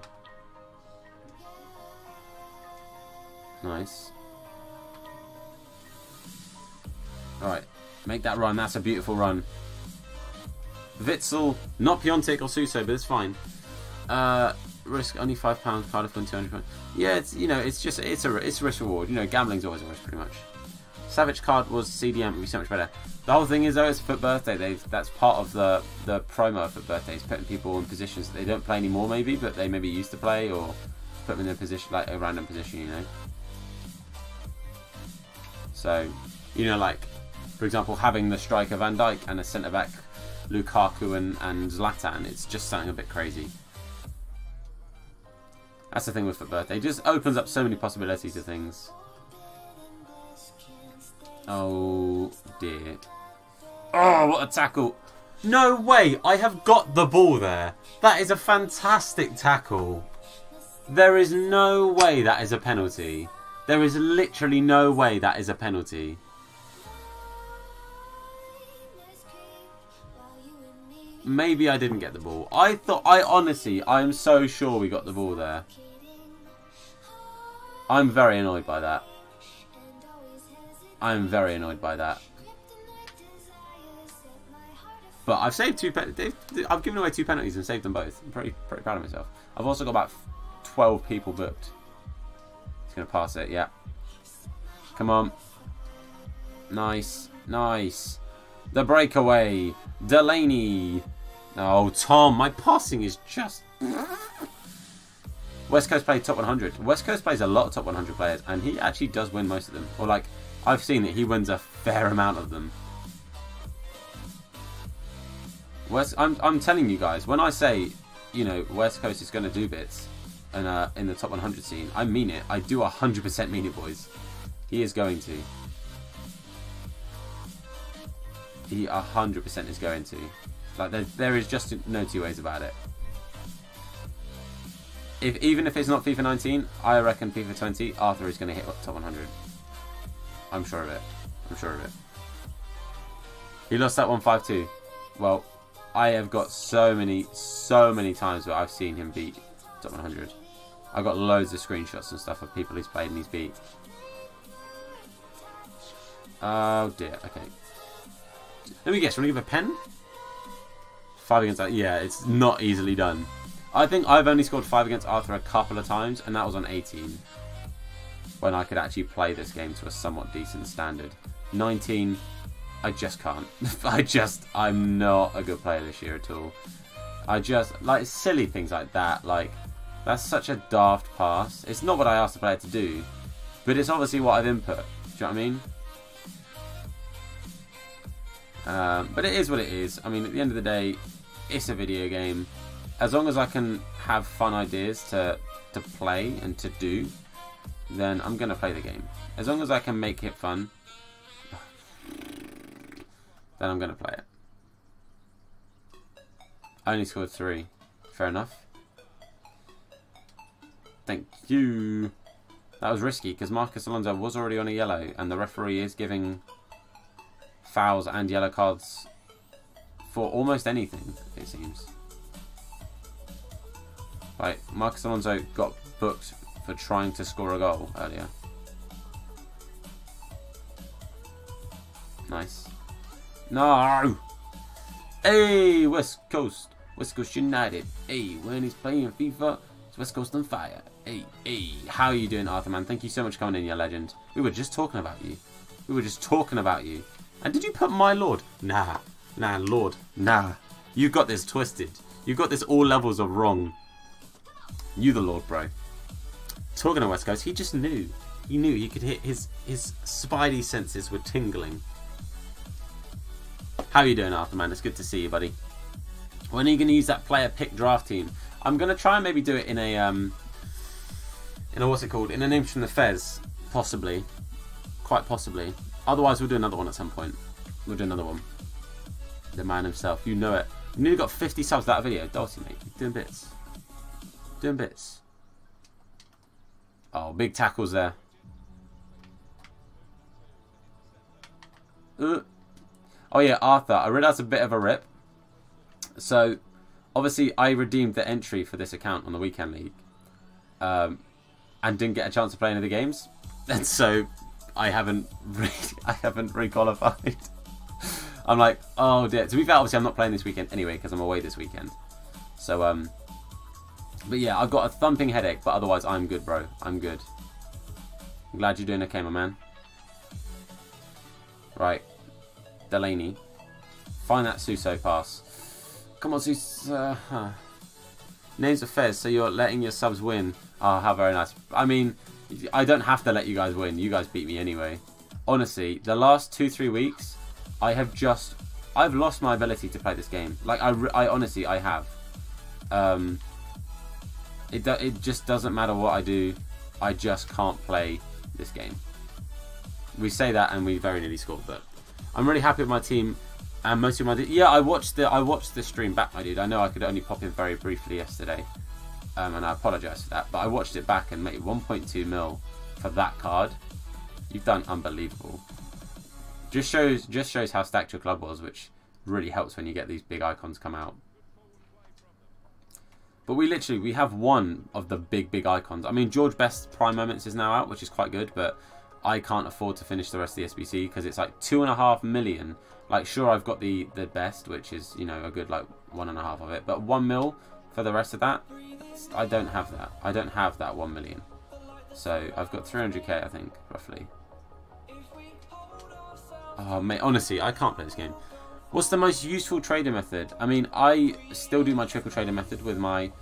Nice. Alright. Make that run. That's a beautiful run. Witsel. Not Piontek or Suso, but it's fine. Risk only £5. Cardiff win £200. Yeah, it's, you know, it's a risk reward. You know, gambling's always a risk, pretty much. Savage card was CDM. It would be so much better. The whole thing is though, it's FUT Birthday. That's part of the promo for birthdays, putting people in positions that they don't play anymore, maybe, but they maybe used to play, or put them in a position like a random position, you know. So, you know, like for example, having the striker Van Dijk and a centre back Lukaku and Zlatan, it's just something a bit crazy. That's the thing with FUT Birthday. It just opens up so many possibilities of things. Oh dear. Oh, what a tackle. No way! I have got the ball there. That is a fantastic tackle. There is no way that is a penalty. There is literally no way that is a penalty. Maybe I didn't get the ball. I am so sure we got the ball there. I'm very annoyed by that. I'm very annoyed by that. But I've saved I've given away 2 penalties and saved them both. I'm pretty proud of myself. I've also got about 12 people booked. He's going to pass it, yeah. Come on. Nice. Nice. The breakaway. Delaney. Oh, Tom, my passing is just... West Coast plays top 100. West Coast plays a lot of top 100 players, and he actually does win most of them. Or, like, I've seen that he wins a fair amount of them. I'm telling you guys, when I say, you know, West Coast is going to do bits and, in the top 100 scene, I mean it. I do 100% mean it, boys. He is going to. He 100% is going to. Like, there is just no 2 ways about it. Even if it's not FIFA 19, I reckon FIFA 20, Arthur is going to hit top 100. I'm sure of it. I'm sure of it. He lost that one 5-2. Well, I have got so many times where I've seen him beat top 100. I've got loads of screenshots and stuff of people he's played and he's beat. Oh dear, okay. Let me guess, want to give a pen? 5 against Arthur. Yeah, it's not easily done. I think I've only scored 5 against Arthur a couple of times, and that was on 18. When I could actually play this game to a somewhat decent standard. 19, I just can't. I'm not a good player this year at all. Like, silly things like that. Like, that's such a daft pass. It's not what I asked the player to do, but it's obviously what I've input. Do you know what I mean? But it is what it is. I mean, at the end of the day, it's a video game. As long as I can have fun ideas to play and to do, then I'm going to play the game. As long as I can make it fun, then I'm going to play it. I only scored 3. Fair enough. Thank you. That was risky because Marcus Alonso was already on a yellow, and the referee is giving fouls and yellow cards for almost anything, it seems. Like, Marcus Alonso got booked for trying to score a goal earlier. Nice. No! Hey, West Coast United. Hey, when he's playing FIFA, it's West Coast on fire. Hey, how are you doing, Arthur, man? Thank you so much for coming in, you legend. We were just talking about you. We were just talking about you. And did you put my lord? Nah, lord. Nah. You got this twisted. You got this all levels of wrong. You the lord, bro. Talking to West Coast, he just knew. He knew he could hit his spidey senses were tingling. How you doing, Arthur, man? It's good to see you, buddy. When are you going to use that player pick draft team? I'm going to try and maybe do it in a what's it called? In an Image from the Fez, possibly. Quite possibly. Otherwise, we'll do another one at some point. We'll do another one. The man himself. You know it. You nearly got 50 subs that video. Dulcie, mate. You're doing bits. Doing bits. Oh, big tackles there. Oh yeah, Arthur. I realised a bit of a rip. So, obviously, I redeemed the entry for this account on the Weekend League. And didn't get a chance to play any of the games. And so, I haven't re-qualified. I'm like, oh dear. To be fair, obviously I'm not playing this weekend anyway because I'm away this weekend. So, but yeah, I've got a thumping headache, but otherwise I'm good, bro. I'm good. I'm glad you're doing okay, my man. Right. Delaney. Find that Suso pass. Come on, Suso. Names of Fez, so you're letting your subs win. Oh, how very nice. I mean, I don't have to let you guys win. You guys beat me anyway. Honestly, the last 2-3 weeks, I've lost my ability to play this game. Like, I honestly, I have. It just doesn't matter what I do. I just can't play this game. We say that and we very nearly scored, but I'm really happy with my team. And most of my yeah, I watched the stream back, my dude. I know I could only pop in very briefly yesterday, and I apologise for that. But I watched it back and made 1.2 mil for that card. You've done unbelievable. Just shows how stacked your club was, which really helps when you get these big icons come out. But we have one of the big icons. I mean, George Best's Prime Moments is now out, which is quite good, but I can't afford to finish the rest of the SBC because it's like 2.5 million. Like, sure, I've got the best, which is, you know, a good like 1.5 of it, but 1 mil for the rest of that, I don't have that. I don't have that 1 million. So I've got 300k, I think, roughly. Oh mate, honestly, I can't play this game. What's the most useful trader method? I mean, I still do my trickle trader method with my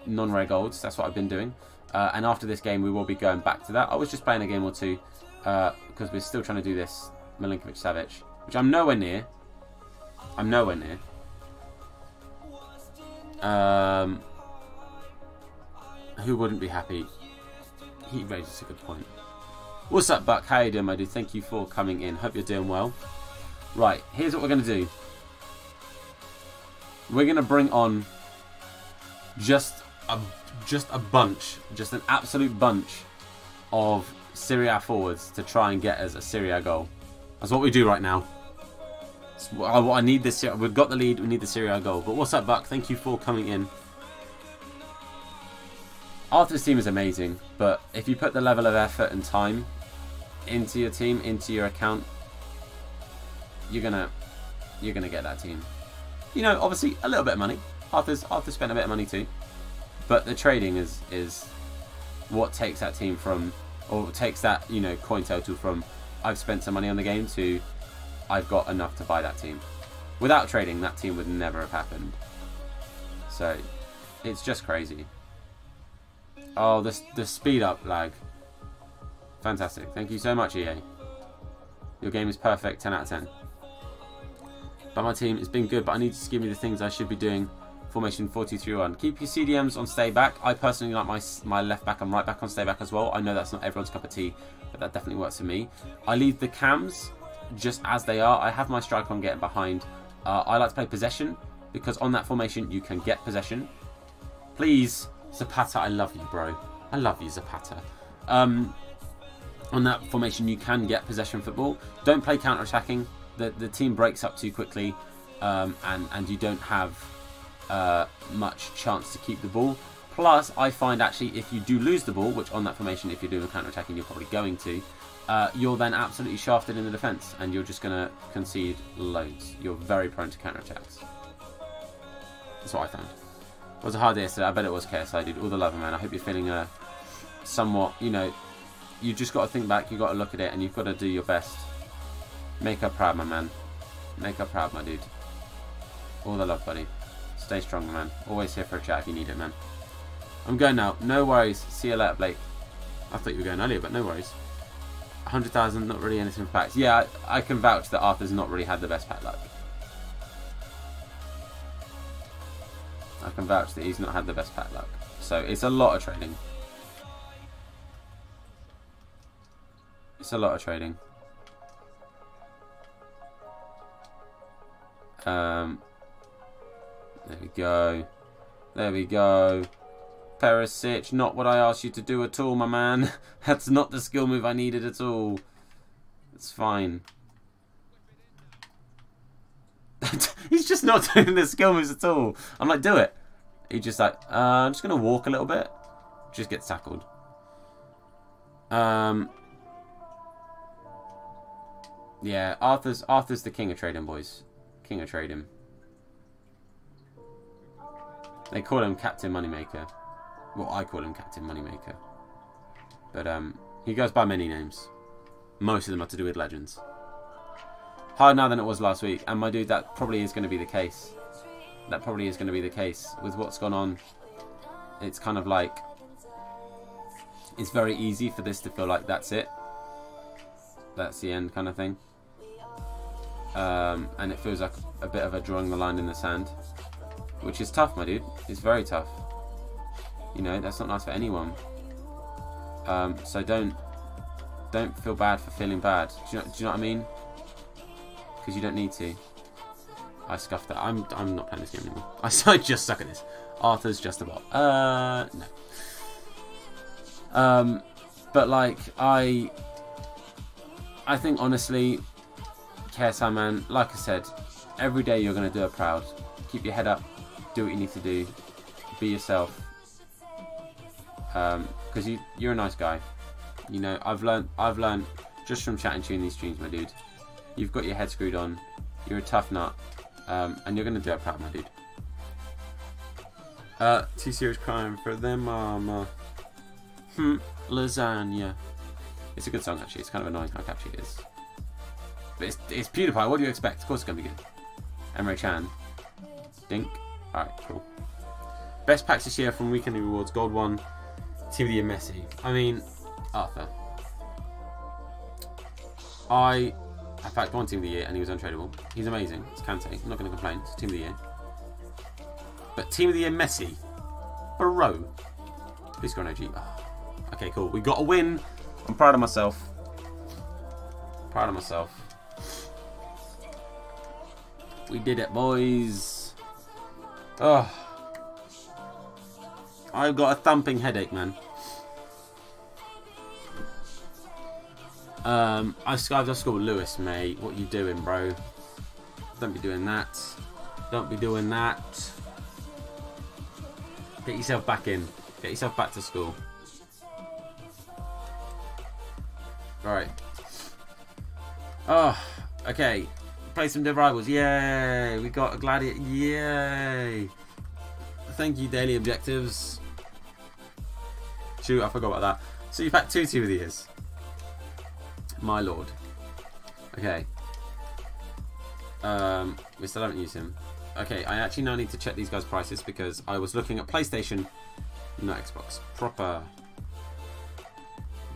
non-rare golds. That's what I've been doing. And after this game, we will be going back to that. I was just playing a game or two because we're still trying to do this Milinkovic-Savic, which I'm nowhere near. I'm nowhere near. Who wouldn't be happy? He raises a good point. What's up, Buck? How you doing, my dude? Thank you for coming in. Hope you're doing well. Right, here's what we're going to do. We're going to bring on just a bunch, just an absolute bunch of Serie A forwards to try and get us a Serie A goal. That's what we do right now. I need this. We've got the lead. We need the Serie A goal. But what's up, Buck? Thank you for coming in. Arthur's team is amazing, but if you put the level of effort and time into your team, into your account, you're gonna get that team. You know, obviously a little bit of money. Arthur's spent a bit of money too, but the trading is what takes that team from, or takes that, you know, coin total from I've spent some money on the game to I've got enough to buy that team. Without trading, that team would never have happened. So it's just crazy. Oh, the speed up lag. Fantastic. Thank you so much, EA. Your game is perfect. 10 out of 10. But my team has been good, but I need to give me the things I should be doing. Formation 4-2-3-1. Keep your CDMs on stay back. I personally like my left back and right back on stay back as well. I know that's not everyone's cup of tea, but that definitely works for me. I leave the cams just as they are. I have my striker on getting behind. I like to play possession because on that formation you can get possession. Please, Zapata, I love you, bro. I love you, Zapata. On that formation you can get possession football. Don't play counter-attacking. The team breaks up too quickly, and you don't have much chance to keep the ball. Plus, I find actually if you do lose the ball, which on that formation, if you're doing counter-attacking, you're probably going to, you're then absolutely shafted in the defence, and you're just going to concede loads. You're very prone to counter-attacks. That's what I found. It was a hard day yesterday. I bet it was KSI, dude. All the love, man. I hope you're feeling somewhat, you know, you just got to think back, you got to look at it, and you've got to do your best. Make her proud, my man. Make her proud, my dude. All the love, buddy. Stay strong, man. Always here for a chat if you need it, man. I'm going now. No worries. See you later, Blake. I thought you were going earlier, but no worries. 100,000, not really anything for packs. Yeah, I can vouch that Arthur's not really had the best pack luck. I can vouch that he's not had the best pack luck. So it's a lot of trading. It's a lot of trading. There we go. There we go. Perisic, not what I asked you to do at all, my man. That's not the skill move I needed at all. It's fine. He's just not doing the skill moves at all. I'm like, do it. He's just like, I'm just going to walk a little bit. Just gets tackled. Yeah, Arthur's the king of trading, boys. King of trading. They call him Captain Moneymaker. Well, I call him Captain Moneymaker. But he goes by many names. Most of them are to do with legends. Harder now than it was last week. And my dude, that probably is going to be the case. That probably is going to be the case. With what's gone on, it's kind of like, it's very easy for this to feel like that's it. That's the end kind of thing. And it feels like a bit of a drawing the line in the sand. Which is tough, my dude. It's very tough. You know, that's not nice for anyone. So don't feel bad for feeling bad. Do you know what I mean? because you don't need to. I scuffed that. I'm not playing this game anymore. I just suck at this. Arthur's just a bot. No. But like I think honestly, KSI man, like I said, every day you're gonna do it proud. Keep your head up. Do what you need to do. Be yourself. Because you're a nice guy. You know, I've learned just from chatting to you in these streams, my dude. You've got your head screwed on. You're a tough nut. And you're gonna do it proud, my dude. T-Series crying for them mama. Lasagna. It's a good song actually. It's kind of annoying how catchy it is. But it's PewDiePie. What do you expect? Of course it's gonna be good. Emre Chan. Dink. Alright, cool. Best packs this year from Weekend Rewards. Gold 1. Team of the Year Messi. I mean, Arthur. I packed one Team of the Year and he was untradable. He's amazing. It's Kante. I'm not going to complain. It's Team of the Year. But Team of the Year Messi. Bro. Please score an OG. Oh. Okay, cool. We got a win. I'm proud of myself. Proud of myself. We did it, boys. Oh. I've got a thumping headache, man. I've just scored Lewis, mate. What you doing, bro? Don't be doing that. Don't be doing that. Get yourself back in. Get yourself back to school. Right. Oh, okay. Play some Dead Rivals. Yay! We got a Gladiator. Yay! Thank you, Daily Objectives. Shoot, I forgot about that. So you packed 2 Team of the Years. My lord. Okay. We still haven't used him. Okay, I actually now need to check these guys' prices because I was looking at PlayStation, not Xbox. Proper.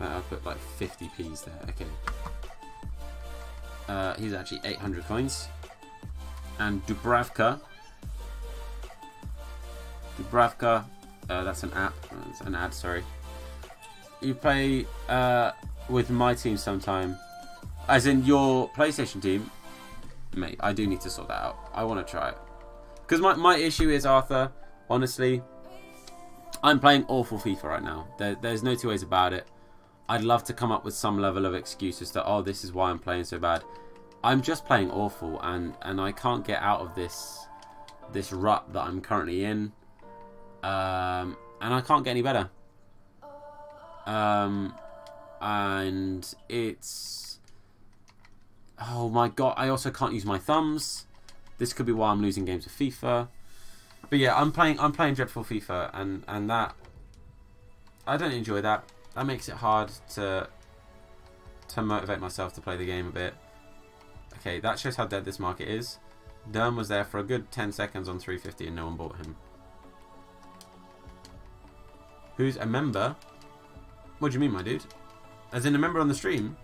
I'll put like 50p's there. Okay. He's actually 800 coins. And Dubravka. That's an app. That's an ad, sorry. You play with my team sometime. As in your PlayStation team. Mate, I do need to sort that out. I want to try it. Because my issue is, Arthur, honestly, I'm playing awful FIFA right now. There's no two ways about it. I'd love to come up with some level of excuse as to, oh, this is why I'm playing so bad. I'm just playing awful, and I can't get out of this rut that I'm currently in. And I can't get any better. And it's... Oh my god, I also can't use my thumbs. This could be why I'm losing games of FIFA. But yeah, I'm playing dreadful FIFA, and that... I don't enjoy that. That makes it hard to motivate myself to play the game a bit. Okay, that shows how dead this market is. Derm was there for a good 10 seconds on 350 and no one bought him. Who's a member? What do you mean, my dude? As in a member on the stream?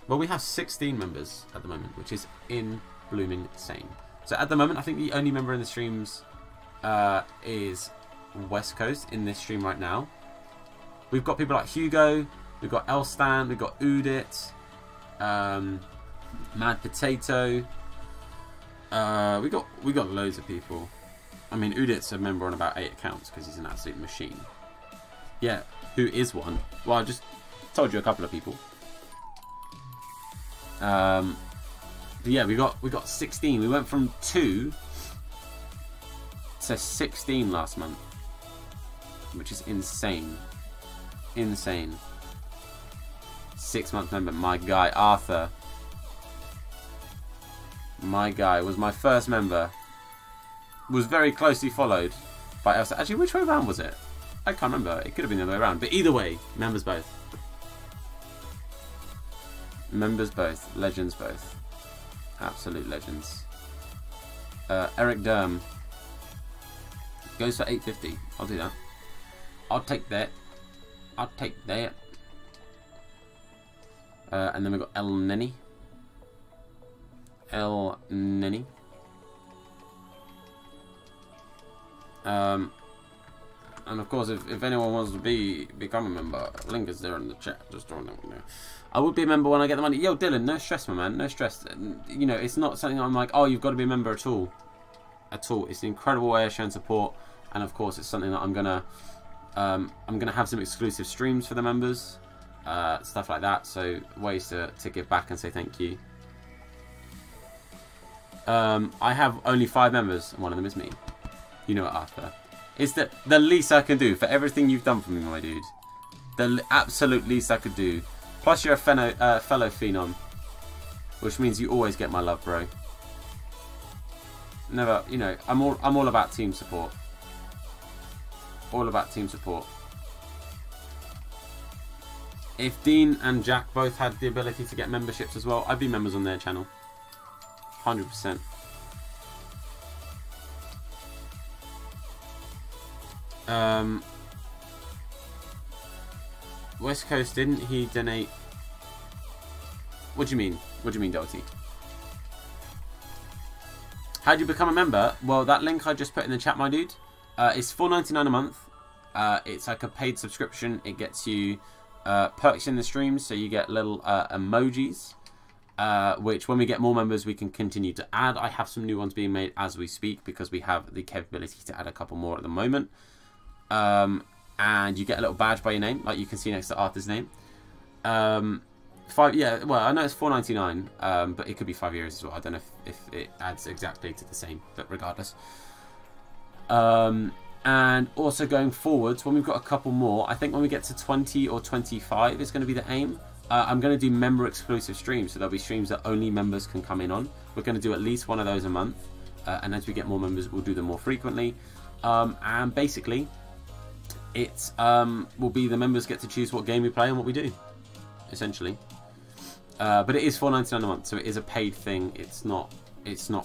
Well, we have 16 members at the moment, which is in blooming insane. So at the moment, I think the only member in the streams is West Coast in this stream right now. We've got people like Hugo, we've got Elstan, we've got Udit, Mad Potato. We got loads of people. I mean, Udit's a member on about 8 accounts because he's an absolute machine. Yeah, who is one? Well, I just told you a couple of people. But yeah, we got 16. We went from 2 to 16 last month, which is insane. Insane. 6-month member, my guy Arthur. My guy was my first member. Was very closely followed by Elsa. Actually, which way around was it? I can't remember. It could have been the other way around. But either way, members both. Members both. Legends both. Absolute legends. Eric Derm goes for 850. I'll do that. I'll take that. I'll take that. And then we've got El Neni. El Neni. And of course, if anyone wants to become a member, link is there in the chat. Just don't know. I would be a member when I get the money. Yo, Dylan, no stress, my man, no stress. You know, it's not something I'm like, oh, you've got to be a member at all. At all. It's an incredible way of showing support, and of course, it's something that I'm gonna have some exclusive streams for the members, stuff like that. So ways to give back and say thank you. I have only 5 members, and one of them is me. You know what, Arthur? It's the least I can do for everything you've done for me, my dude. The absolute least I could do. Plus, you're a fellow phenom, which means you always get my love, bro. Never, you know, I'm all about team support. All about team support. If Dean and Jack both had the ability to get memberships as well, I'd be members on their channel. 100%. West Coast, didn't he donate? What do you mean? What do you mean, Doty? How do you become a member? Well, that link I just put in the chat, my dude. It's $4.99 a month. It's like a paid subscription. It gets you perks in the streams, so you get little emojis, which when we get more members, we can continue to add. I have some new ones being made as we speak because we have the capability to add a couple more at the moment. And you get a little badge by your name, like you can see next to Arthur's name. Yeah, well, I know it's $4.99, but it could be 5 years as well. I don't know if it adds exactly to the same, but regardless. And also going forwards, when we've got a couple more, I think when we get to 20 or 25 is going to be the aim. I'm going to do member exclusive streams, so there'll be streams that only members can come in on. We're going to do at least one of those a month, and as we get more members, we'll do them more frequently. And basically, it will be the members get to choose what game we play and what we do, essentially. But it is $4.99 a month, so it is a paid thing. It's not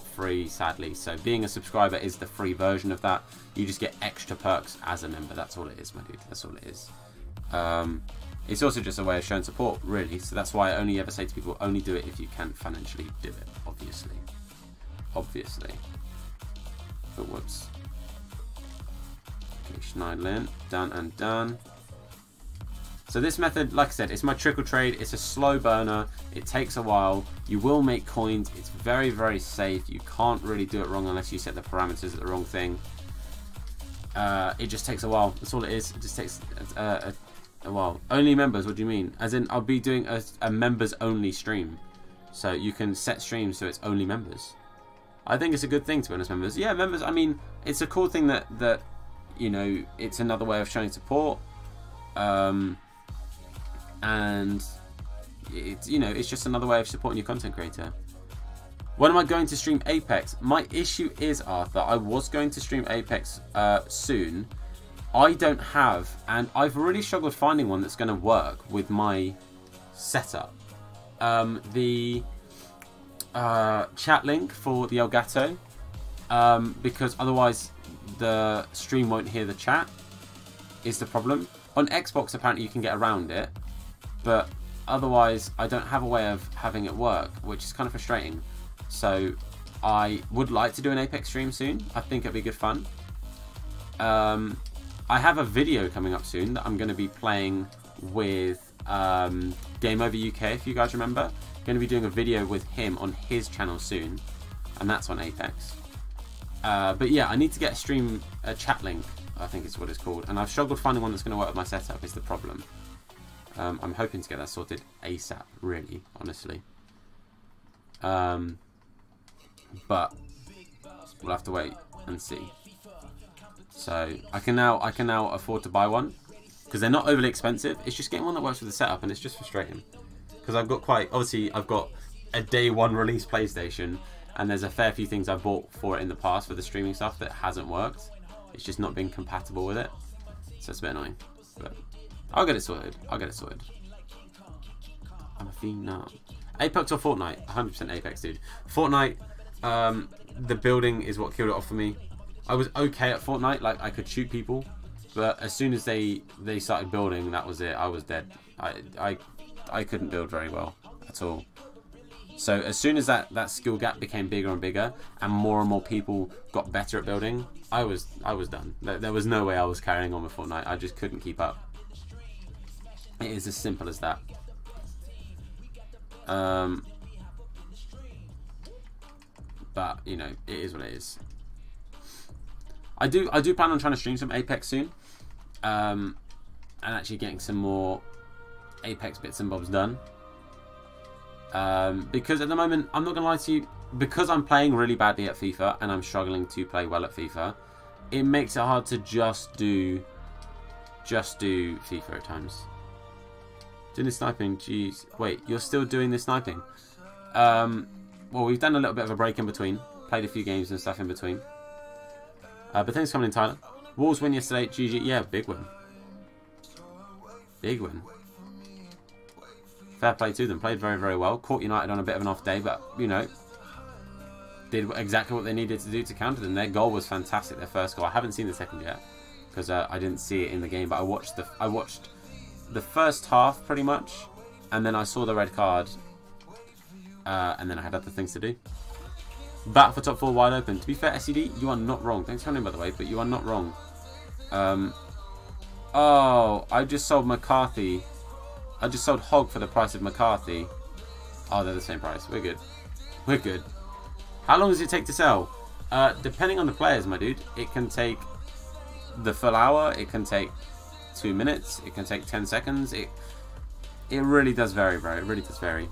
free, sadly. So being a subscriber is the free version of that. You just get extra perks as a member. That's all it is, my dude. That's all it is. It's also just a way of showing support, really. So that's why I only ever say to people, only do it if you can financially do it, obviously. Obviously. But whoops. Okay, Schneidlin, done and done. So this method, like I said, it's my trickle trade. It's a slow burner. It takes a while. You will make coins. It's very, very safe. You can't really do it wrong unless you set the parameters at the wrong thing. It just takes a while. That's all it is. It just takes a while. Only members, what do you mean? As in, I'll be doing a members only stream. So you can set streams so it's only members. I think it's a good thing, to be honest, members. Yeah, members, I mean, it's a cool thing that you know, it's another way of showing support. And it's, you know, it's just another way of supporting your content creator. When am I going to stream Apex? My issue is, Arthur, I was going to stream Apex soon. I don't have, and I've really struggled finding one that's going to work with my setup. The chat link for the Elgato, because otherwise the stream won't hear the chat, is the problem. On Xbox, apparently you can get around it, but otherwise I don't have a way of having it work, which is kind of frustrating. So I would like to do an Apex stream soon. I think it'd be good fun. I have a video coming up soon that I'm going to be playing with Game Over UK, if you guys remember. I'm going to be doing a video with him on his channel soon, and that's on Apex. But yeah, I need to get a chat link, I think is what it's called, and I've struggled finding one that's going to work with my setup is the problem. I'm hoping to get that sorted ASAP, really, honestly. But we'll have to wait and see. So I can now afford to buy one because they're not overly expensive. It's just getting one that works with the setup, and it's just frustrating because I've got I've got a day one release PlayStation, and there's a fair few things I've bought for it in the past for the streaming stuff that hasn't worked. It's just not been compatible with it, so it's a bit annoying. But I'll get it sorted. I'll get it sorted. I'm a fiend now. Apex or Fortnite? 100% Apex, dude. Fortnite, the building is what killed it off for me. I was okay at Fortnite, like I could shoot people, but as soon as they started building, that was it. I was dead. I couldn't build very well at all. So as soon as that skill gap became bigger and bigger, and more people got better at building, I was done. There was no way I was carrying on with Fortnite. I just couldn't keep up. It is as simple as that. But you know, it is what it is. I do plan on trying to stream some Apex soon, and actually getting some more Apex bits and bobs done. Because at the moment, I'm not gonna lie to you, because I'm playing really badly at FIFA and I'm struggling to play well at FIFA, it makes it hard to just do FIFA at times. Doing the sniping, jeez. Wait, you're still doing the sniping? Well, we've done a little bit of a break in between, played a few games and stuff in between. But things coming in, Tyler. Wolves win yesterday, GG. Yeah, big win. Big win. Fair play to them. Played very, very well. Caught United on a bit of an off day, but, you know, did exactly what they needed to do to counter them. Their goal was fantastic, their first goal. I haven't seen the second yet, because I didn't see it in the game, but I watched the first half, pretty much, and then I saw the red card, and then I had other things to do. Battle for top 4 wide open. To be fair, SED, you are not wrong. Thanks for coming in, by the way, but you are not wrong. Oh, I just sold McCarthy. I just sold Hog for the price of McCarthy. Oh, they're the same price. We're good. We're good. How long does it take to sell? Depending on the players, my dude. It can take the full hour. It can take 2 minutes. It can take 10 seconds. It really does vary, bro. It really does vary.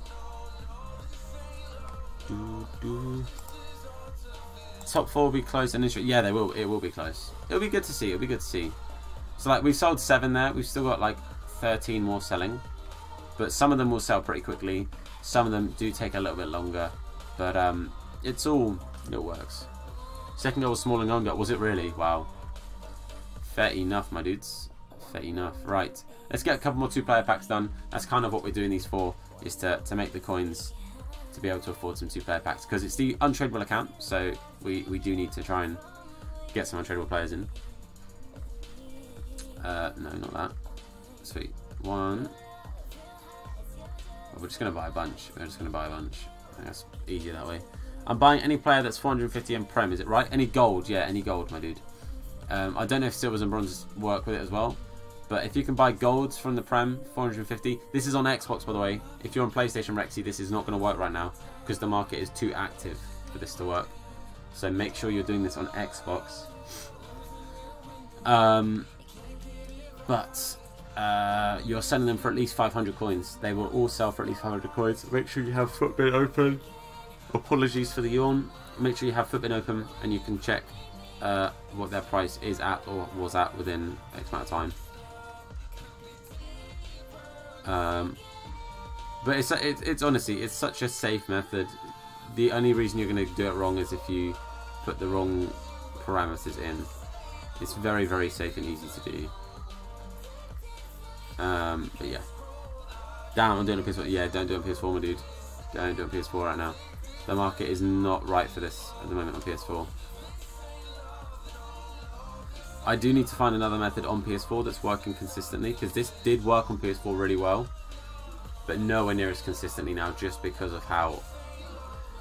Top 4 will be close and yeah, they will. It will be close. It'll be good to see. It'll be good to see. So like we've sold 7 there. We've still got like 13 more selling, but some of them will sell pretty quickly. Some of them do take a little bit longer, but it works. Second goal was small and on goal. Was it really? Wow. Fair enough, my dudes. Fair enough. Right. Let's get a couple more 2-player packs done. That's kind of what we're doing these for, is to make the coins to be able to afford some 2-player packs, because it's the untradable account, so we do need to try and get some untradable players in. No, not that. Sweet. 1. We're just going to buy a bunch. We're just going to buy a bunch. I think that's easier that way. I'm buying any player that's 450 and Prem, is it right? Any gold? Yeah, any gold, my dude. I don't know if silvers and bronzes work with it as well, but if you can buy golds from the Prem, 450. This is on Xbox, by the way. If you're on PlayStation Rexy, this is not going to work right now, because the market is too active for this to work. So make sure you're doing this on Xbox. But you're selling them for at least 500 coins. They will all sell for at least 500 coins. Make sure you have Footbin open. Apologies for the yawn. Make sure you have Footbin open, and you can check what their price is at or was at within X amount of time. But it's honestly, it's such a safe method. The only reason you're going to do it wrong is if you put the wrong parameters in. It's very, very safe and easy to do. But yeah. Damn, I'm doing a PS4. Yeah, don't do it on PS4, my dude. Don't do it on PS4 right now. The market is not right for this at the moment on PS4. I do need to find another method on PS4 that's working consistently, because this did work on PS4 really well, but nowhere near as consistently now, just because of how,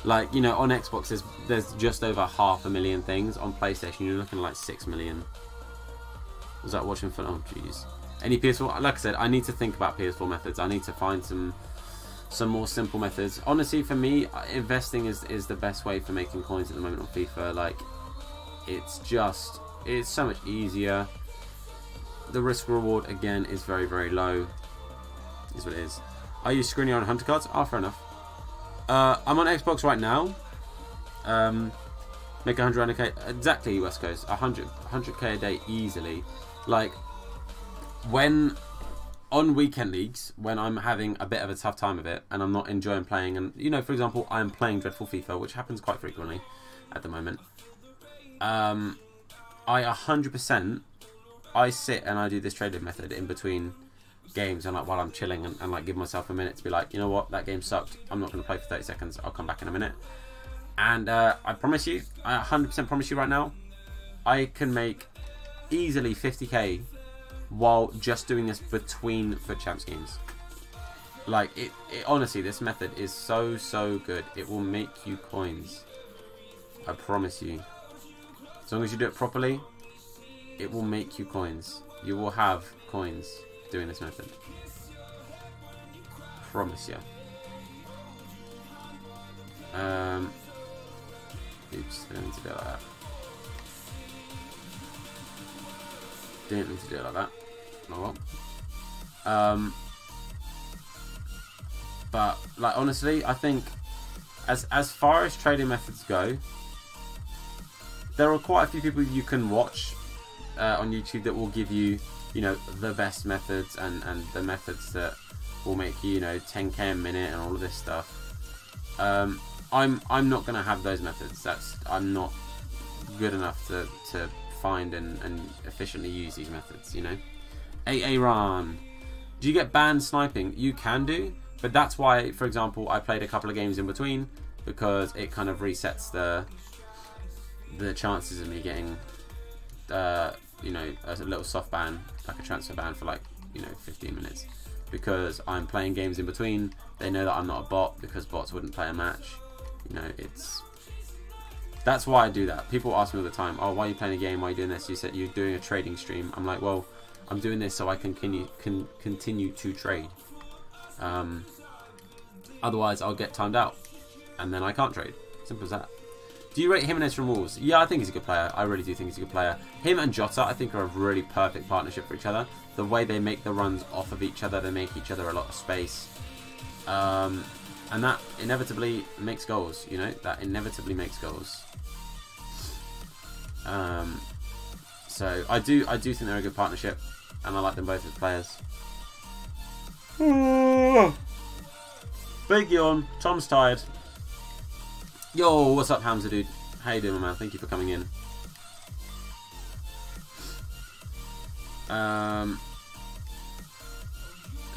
like, you know, on Xbox there's just over 500,000 things. On PlayStation you're looking at like 6 million. Was that watching for? Oh jeez. Any PS4? Like I said, I need to think about PS4 methods. I need to find some more simple methods. Honestly, for me, investing is the best way for making coins at the moment on FIFA. Like, it's so much easier. The risk reward again is very, very low. Is what it is. I use Screener on Hunter cards. Oh, fair enough. I'm on Xbox right now. Make 100k exactly, West Coast. 100k a day easily. Like, when on weekend leagues, when I'm having a bit of a tough time of it and I'm not enjoying playing, and you know, for example, I'm playing dreadful FIFA, which happens quite frequently at the moment. I 100% I sit and I do this trading method in between games, and like while I'm chilling, and like give myself a minute to be like, you know what, that game sucked, I'm not going to play for 30 seconds, I'll come back in a minute. And I promise you, I 100% promise you right now, I can make easily 50k while just doing this between FUT Champs games. Like, it honestly, this method is so good. It will make you coins. I promise you. As long as you do it properly, it will make you coins. You will have coins doing this method. Promise you. Oops, I don't need to do it like that. Didn't need to do it like that. Oh well. But like honestly, I think as far as trading methods go, there are quite a few people you can watch on YouTube that will give you, you know, the best methods and the methods that will make you, you know, 10k a minute and all of this stuff. I'm not gonna have those methods. I'm not good enough to find and efficiently use these methods, you know. Aaron, do you get banned sniping? You can do, but that's why, for example, I played a couple of games in between, because it kind of resets the chances of me getting you know, a little soft ban, like a transfer ban for like, you know, 15 minutes, because I'm playing games in between. They know that I'm not a bot, because bots wouldn't play a match, you know. That's why I do that. People ask me all the time, oh, why are you playing a game, why are you doing this? You said you're doing a trading stream. I'm like, well, I'm doing this so I can continue to trade. Otherwise I'll get timed out and then I can't trade. Simple as that. Do you rate Jimenez from Wolves? Yeah, I think he's a good player. I really do think he's a good player. Him and Jota, I think, are a really perfect partnership for each other. The way they make the runs off of each other, they make each other a lot of space. And that inevitably makes goals, you know? That inevitably makes goals. So I do think they're a good partnership, and I like them both as players. Big yawn. Tom's tired. Yo, what's up, Hamza, dude? How you doing, my man? Thank you for coming in.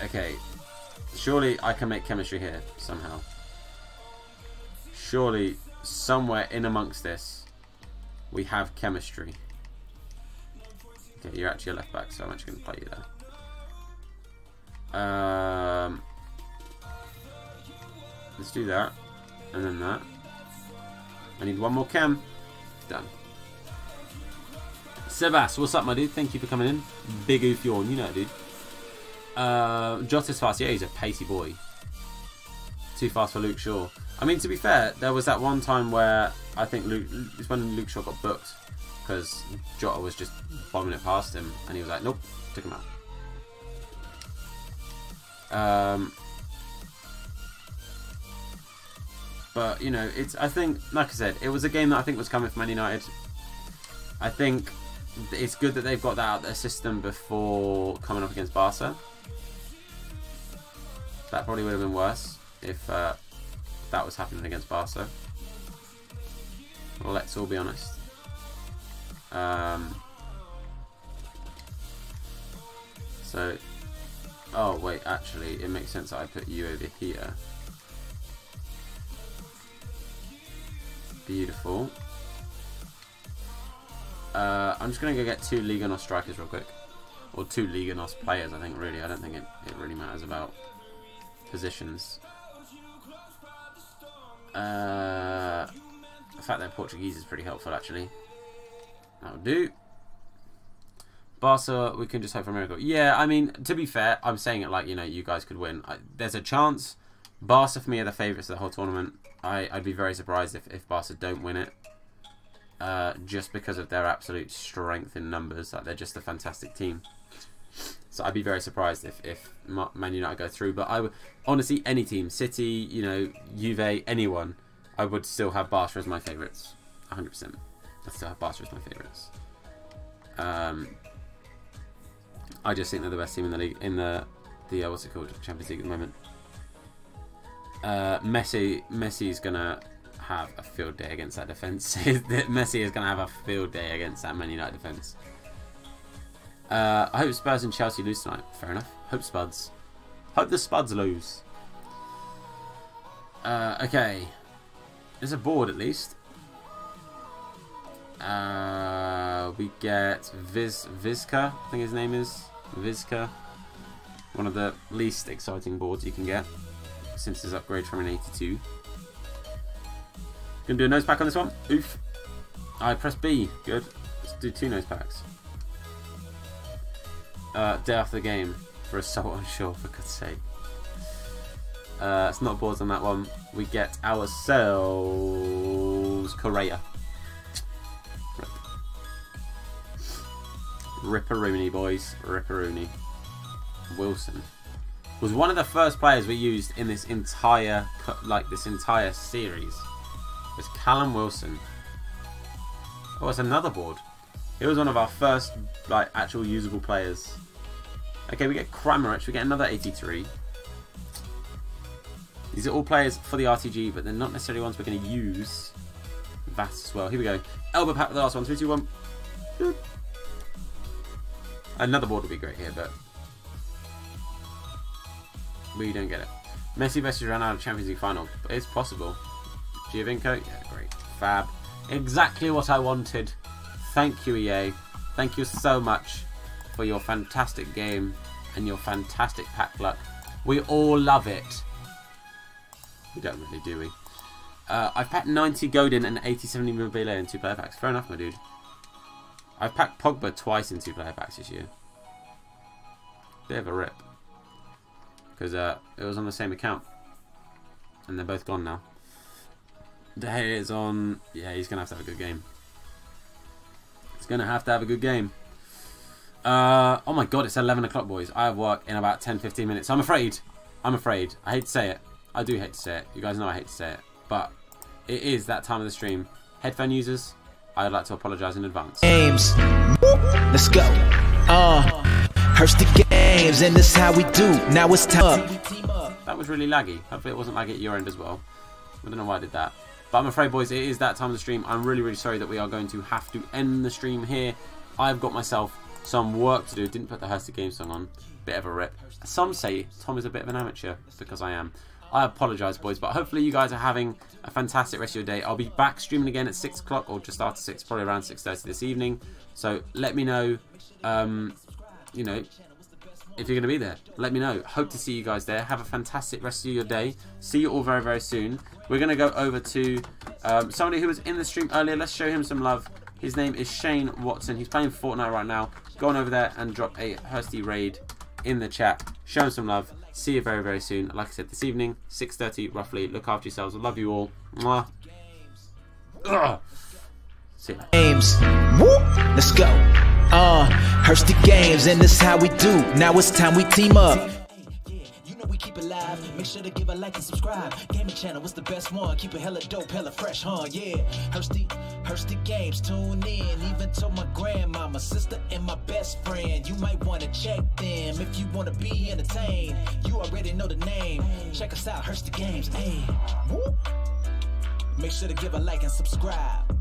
Okay. Surely I can make chemistry here somehow. Surely somewhere in amongst this we have chemistry. Okay, you're actually a left back, so I'm actually going to play you there. Let's do that, and then that. I need one more chem. Done. Sebas, what's up, my dude? Thank you for coming in. Big oof yawn, you know, dude. Jota's fast. Yeah, he's a pacey boy. Too fast for Luke Shaw. I mean, to be fair, there was that one time where I think it's when Luke Shaw got booked, because Jota was just bombing it past him, and he was like, nope, took him out. But, you know, I think, like I said, it was a game that I think was coming from Man United. I think it's good that they've got that out of their system before coming up against Barca. That probably would have been worse if that was happening against Barca. Well, let's all be honest. So, oh wait, actually, it makes sense that I put you over here. Beautiful. I'm just going to go get 2 Liga NOS strikers real quick. Or 2 Liga NOS players, I think, really. I don't think it really matters about positions. The fact that Portuguese is pretty helpful, actually. That'll do. Barca, we can just hope for a miracle. Yeah, I mean, to be fair, I'm saying it like, you know, you guys could win. There's a chance. Barca, for me, are the favourites of the whole tournament. I'd be very surprised if Barca don't win it. Just because of their absolute strength in numbers. Like, they're just a fantastic team. So I'd be very surprised if Man United go through. But I would, honestly, any team, City, you know, Juve, anyone, I would still have Barca as my favourites. 100%. I'd still have Barca as my favourites. I just think they're the best team in the league, in the what's it called, Champions League at the moment. Messi's gonna have a field day against that defense. Messi is gonna have a field day against that Man United defense. I hope Spurs and Chelsea lose tonight. Fair enough. Hope Spuds. Hope the Spuds lose. Okay. There's a board at least. We get Vizca, I think his name is. Vizca. One of the least exciting boards you can get since it's upgraded from an 82. Gonna do a nose pack on this one. Oof. I press B. Good. Let's do 2 nose packs. Day after the game for Assault on Shore, for God's sake. It's not boards on that one. We get ourselves Kreyn. Ripperoonie, boys. Ripperoonie. Wilson was one of the first players we used in this entire series. It's Callum Wilson. Oh, it's another board. He was one of our first actual usable players. Okay, we get Kramaric. We get another 83. These are all players for the RTG, but they're not necessarily ones we're going to use. That as well. Here we go. Elbow pack with the last one. 3, 2, 1. Good. Another board would be great here, but we don't get it. Messi versus Ronaldo Champions League final. It's possible. Giovinco, yeah, great. Fab. Exactly what I wanted. Thank you, EA. Thank you so much for your fantastic game and your fantastic pack luck. We all love it. We don't really, do we? I've packed 90 Godin and 87 Immobile in 2 player packs. Fair enough, my dude. I've packed Pogba twice in 2 player packs this year. Bit of a rip. Because it was on the same account. And they're both gone now. De Gea is on... Yeah, he's going to have a good game. He's going to have a good game. Oh my god, it's 11 o'clock, boys. I have work in about 10-15 minutes. I'm afraid. I hate to say it. I do hate to say it. You guys know I hate to say it. But it is that time of the stream. Headphone users, I'd like to apologise in advance. Games. Let's go. Hurst the games, and this is how we do. Now it's time. That was really laggy. Hopefully it wasn't laggy at your end as well. I don't know why I did that. But I'm afraid, boys, it is that time of the stream. I'm really, really sorry that we are going to have to end the stream here. I've got myself some work to do. Didn't put the Hurst the Games song on. Bit of a rip. Some say Tom is a bit of an amateur, because I am. I apologise, boys, but hopefully you guys are having a fantastic rest of your day. I'll be back streaming again at 6 o'clock or just after 6, probably around 6:30 this evening. So let me know, you know, if you're going to be there. Let me know. Hope to see you guys there. Have a fantastic rest of your day. See you all very, very soon. We're going to go over to somebody who was in the stream earlier. Let's show him some love. His name is Shane Watson. He's playing Fortnite right now. Go on over there and drop a Hursty raid in the chat. Show him some love. See you very, very soon. Like I said, this evening, 6:30 roughly. Look after yourselves. I love you all. Mwah. Ugh. See you later. Games. Woo. Let's go. Hurst the games, and this is how we do. Now it's time we team up. You know we keep it live. Make sure to give a like and subscribe. Gaming channel was the best one. Keep it hella dope, hella fresh, huh? Yeah. Hurst the games. Tune in. Even told my grandmama, sister, and my best friend. You might want to check them if you want to be entertained. You already know the name. Check us out, Hurst the Games. Hey. Woo. Make sure to give a like and subscribe.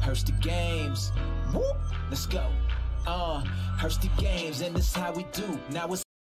Hurst the games. Woo. Let's go. Hurst the games, and this is how we do. Now it's